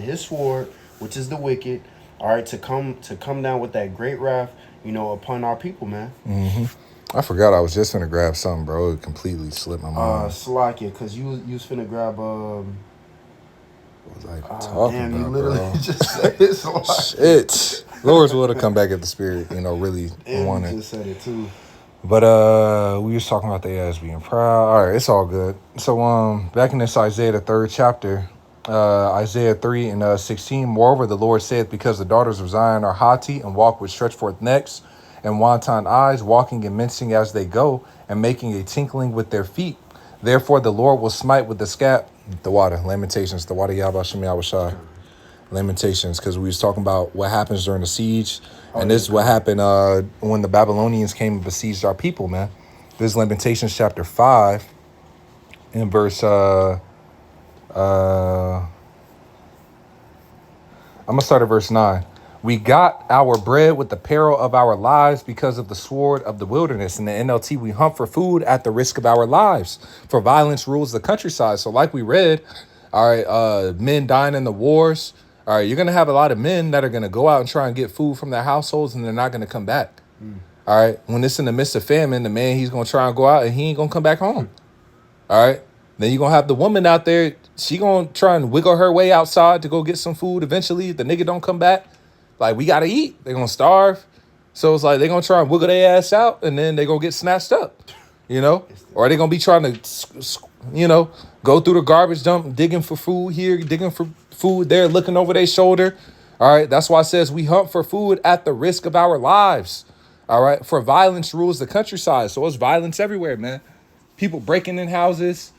his sword, which is the wicked, all right, to come down with that great wrath, upon our people, man. Mm-hmm. I forgot I was just gonna grab something, bro. It completely slipped my mind. Slakia, cause you was finna grab What was I even talking damn, about, you literally bro? just said it. Slakia. Shit. Lord's will to come back if the spirit, really And want you it. just said it too. But we was talking about the ass being proud. All right, it's all good. So back in this Isaiah the 3rd chapter, Isaiah 3 and 16. Moreover, the Lord saith, because the daughters of Zion are haughty and walk with stretched forth necks and wanton eyes, walking and mincing as they go, and making a tinkling with their feet. Therefore the Lord will smite with the scab, the water, Lamentations, the water Yabashim Yabashai. Lamentations, because we was talking about what happens during the siege. And this is what happened when the Babylonians came and besieged our people, man. This is Lamentations chapter 5 in verse I'm gonna start at verse 9. We got our bread with the peril of our lives because of the sword of the wilderness. In the NLT, we hunt for food at the risk of our lives, for violence rules the countryside. So like we read, all right, men dying in the wars. All right, you're going to have a lot of men that are going to go out and try and get food from their households, and they're not going to come back. All right, when it's in the midst of famine, the man, he's going to try and go out, and he ain't going to come back home. All right, then you're going to have the woman out there. She going to try and wiggle her way outside to go get some food. Eventually, the nigga don't come back. Like, we got to eat. They're going to starve. So it's like they're going to try and wiggle their ass out, and then they're going to get snatched up, Or they're going to be trying to, go through the garbage dump, digging for food here, digging for food there, looking over their shoulder. All right, that's why it says we hunt for food at the risk of our lives. All right, for violence rules the countryside. So it's violence everywhere, man. People breaking in houses,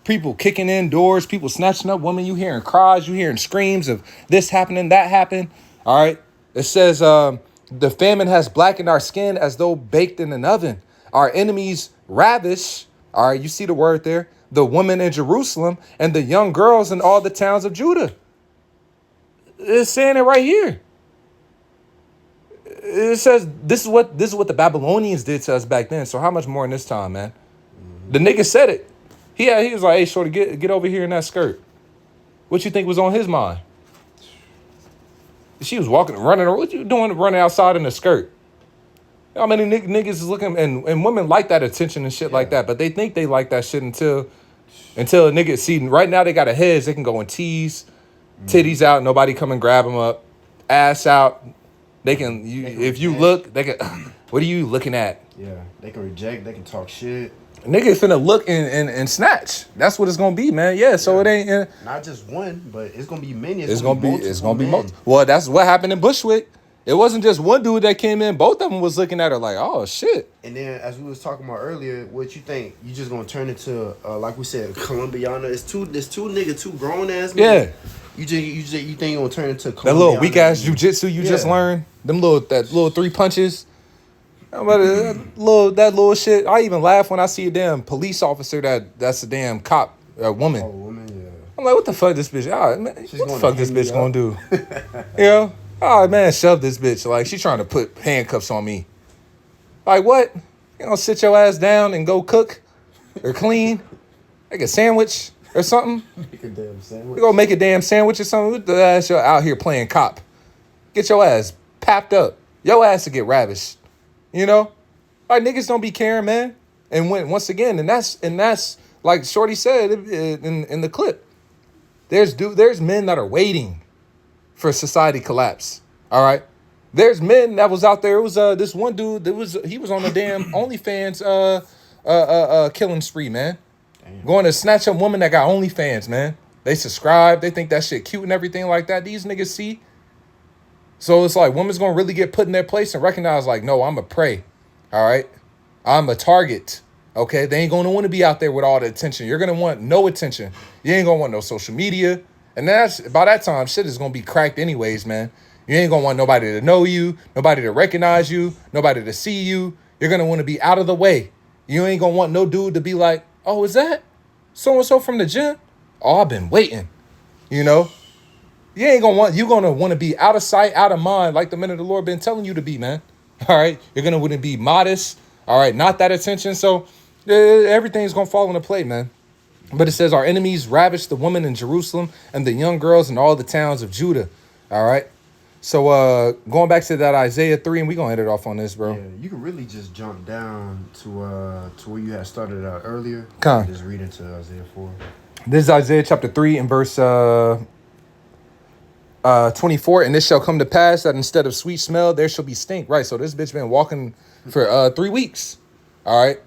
people kicking in doors, people snatching up women. You hearing cries, you hearing screams of this happening, that happened. All right, it says the famine has blackened our skin as though baked in an oven. Our enemies ravish. All right, you see the word there. The women in Jerusalem and the young girls in all the towns of Judah. It's saying it right here. It says this is what the Babylonians did to us back then. So how much more in this time, man? The nigga said it. He was like, hey, shorty, get over here in that skirt. What you think was on his mind? She was running. What you doing running outside in a skirt? How many niggas is looking, and women like that attention and shit like that, but they think they like that shit until a nigga see. Right now they got a heads, they can go and tease, titties out, nobody come and grab them up, ass out. They can if you look, they can. What are you looking at? Yeah, they can reject, they can talk shit. Nigga finna look and snatch. That's what it's gonna be, man. Yeah, so it ain't not just one, but it's gonna be many. It's gonna be multiple. Well, that's what happened in Bushwick. It wasn't just one dude that came in. Both of them was looking at her like, oh, shit. And then, as we was talking about earlier, what you think? You just going to turn into, like we said, Colombiana? It's two grown-ass men. Yeah. You think you're going to turn into Colombiana? That little weak-ass jujitsu you just learned. That little 3 punches. That little shit. I even laugh when I see a damn police officer that's a damn cop, a woman. Oh, woman, yeah. I'm like, what the fuck this bitch? Man, what the fuck this bitch gonna do? Oh, man, shove this bitch. Like, she trying to put handcuffs on me. Like, what? You gonna sit your ass down and go cook or clean? Make a sandwich or something? Make a damn sandwich. You gonna make a damn sandwich or something? What the ass you out here playing cop? Get your ass papped up. Your ass to get ravished. Like, niggas don't be caring, man. And once again, and that's like Shorty said in the clip, there's men that are waiting for society collapse. All right, there's men that was out there. It was this one dude he was on the damn OnlyFans killing spree, man. Damn. Going to snatch a woman that got OnlyFans, man. They subscribe, they think that shit cute and everything like that. These niggas see. So it's like women's gonna really get put in their place and recognize like, no, I'm a prey. All right, I'm a target. Okay, they ain't gonna want to be out there with all the attention. You're gonna want no attention. You ain't gonna want no social media. And by that time, shit is going to be cracked anyways, man. You ain't going to want nobody to know you, nobody to recognize you, nobody to see you. You're going to want to be out of the way. You ain't going to want no dude to be like, oh, is that so-and-so from the gym? Oh, I've been waiting, You ain't going to want to be out of sight, out of mind, like the men of the Lord been telling you to be, man. All right? You're going to want to be modest. All right? Not that attention. So everything's going to fall into play, man. But it says, our enemies ravished the women in Jerusalem and the young girls in all the towns of Judah. All right. So going back to that Isaiah 3, and we're gonna end it off on this, bro. Yeah, you can really just jump down to where you had started out earlier. Come. Just read into Isaiah 4. This is Isaiah chapter 3 and verse 24. And this shall come to pass that instead of sweet smell, there shall be stink. Right. So this bitch been walking for 3 weeks. All right.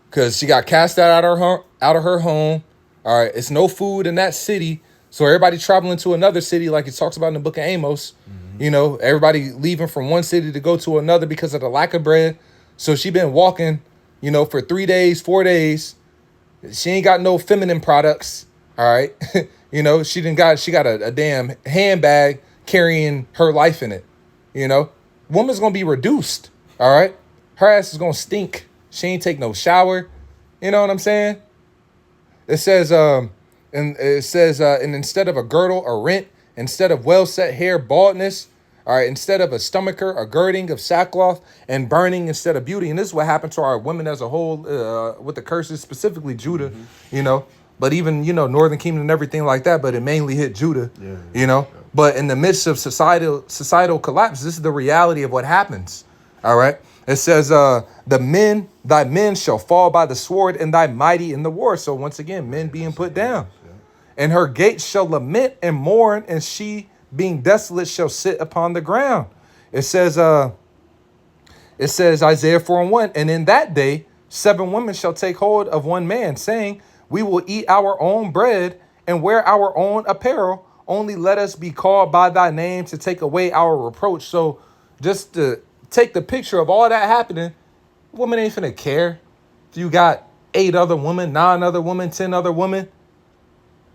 Because she got cast out of her home. All right. It's no food in that city. So everybody traveling to another city, like it talks about in the book of Amos. You know, everybody leaving from one city to go to another because of the lack of bread. So she been walking, you know, for 3 days, 4 days. She ain't got no feminine products. All right. You know, she got a damn handbag carrying her life in it. You know, woman's going to be reduced. All right. Her ass is going to stink. She ain't take no shower. You know what I'm saying? It says, and instead of a girdle, a rent, instead of well-set hair, baldness, all right, instead of a stomacher, a girding of sackcloth, and burning instead of beauty. And this is what happened to our women as a whole with the curses, specifically Judah, you know. But even, you know, Northern Kingdom and everything like that, but it mainly hit Judah, you know. Yeah. But in the midst of societal collapse, this is the reality of what happens, all right? It says, thy men shall fall by the sword, and thy mighty in the war. So once again, men being put down. And her gates shall lament and mourn, and she, being desolate, shall sit upon the ground. It says Isaiah 4:1, and in that day 7 women shall take hold of one man, saying, we will eat our own bread and wear our own apparel. Only let us be called by thy name to take away our reproach. So just to take the picture of all that happening, woman ain't finna care. You got 8 other women, 9 other women, 10 other women.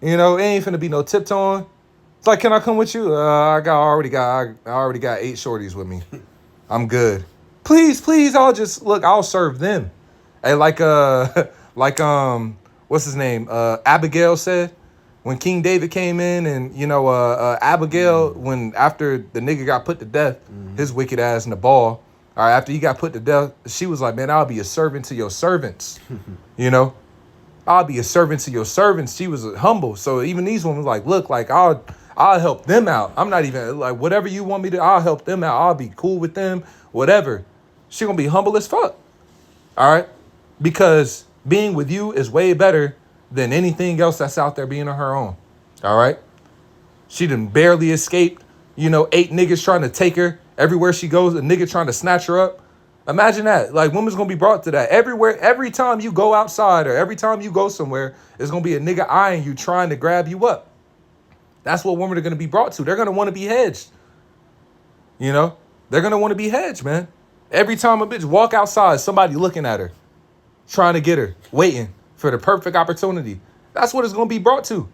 You know, it ain't finna be no tiptoeing. It's like, can I come with you? I already got 8 shorties with me. I'm good. Please, I'll serve them. Hey, what's his name? Abigail said when King David came in, and you know, Abigail, when after the nigga got put to death, his wicked ass in the ball. All right, after he got put to death, she was like, man, I'll be a servant to your servants. You know, I'll be a servant to your servants. She was humble. So even these women like, look, like I'll help them out. I'm not even like, whatever you want me to, I'll help them out. I'll be cool with them, whatever. She gonna be humble as fuck. All right, because being with you is way better than anything else that's out there being on her own. All right. She done barely escaped, you know, 8 niggas trying to take her everywhere she goes, a nigga trying to snatch her up. Imagine that. Like, women's going to be brought to that. Everywhere, every time you go outside or every time you go somewhere, there's going to be a nigga eyeing you, trying to grab you up. That's what women are going to be brought to. They're going to want to be hedged. You know, they're going to want to be hedged, man. Every time a bitch walk outside, somebody looking at her, trying to get her, waiting for the perfect opportunity. That's what it's going to be brought to.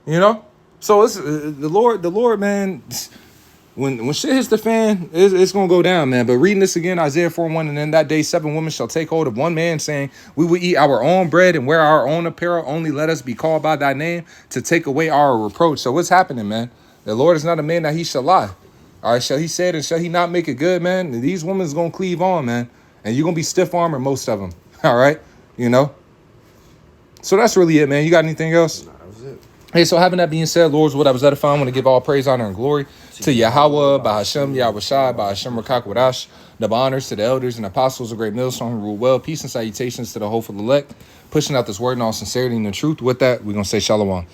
You know? So it's the Lord, man, when shit hits the fan, it's going to go down, man. But reading this again, Isaiah 4:1, and in that day 7 women shall take hold of one man, saying, we will eat our own bread and wear our own apparel. Only let us be called by thy name to take away our reproach. So what's happening, man? The Lord is not a man that he shall lie. All right, shall he say it and shall he not make it good, man? These women's going to cleave on, man. And you're going to be stiff-armored, most of them. All right? You know? So that's really it, man. You got anything else? Nah, that was it. Hey, so having that being said, Lord's what I was edifying. I want to give all praise, honor, and glory to Yahweh, Bahashem, Yahweh Shai, Bahashem, Rakakwadash. Double honors to the elders and apostles of Great Millstone who rule well. Peace and salutations to the hopeful elect. Pushing out this word in all sincerity and the truth. With that, we're going to say shalom.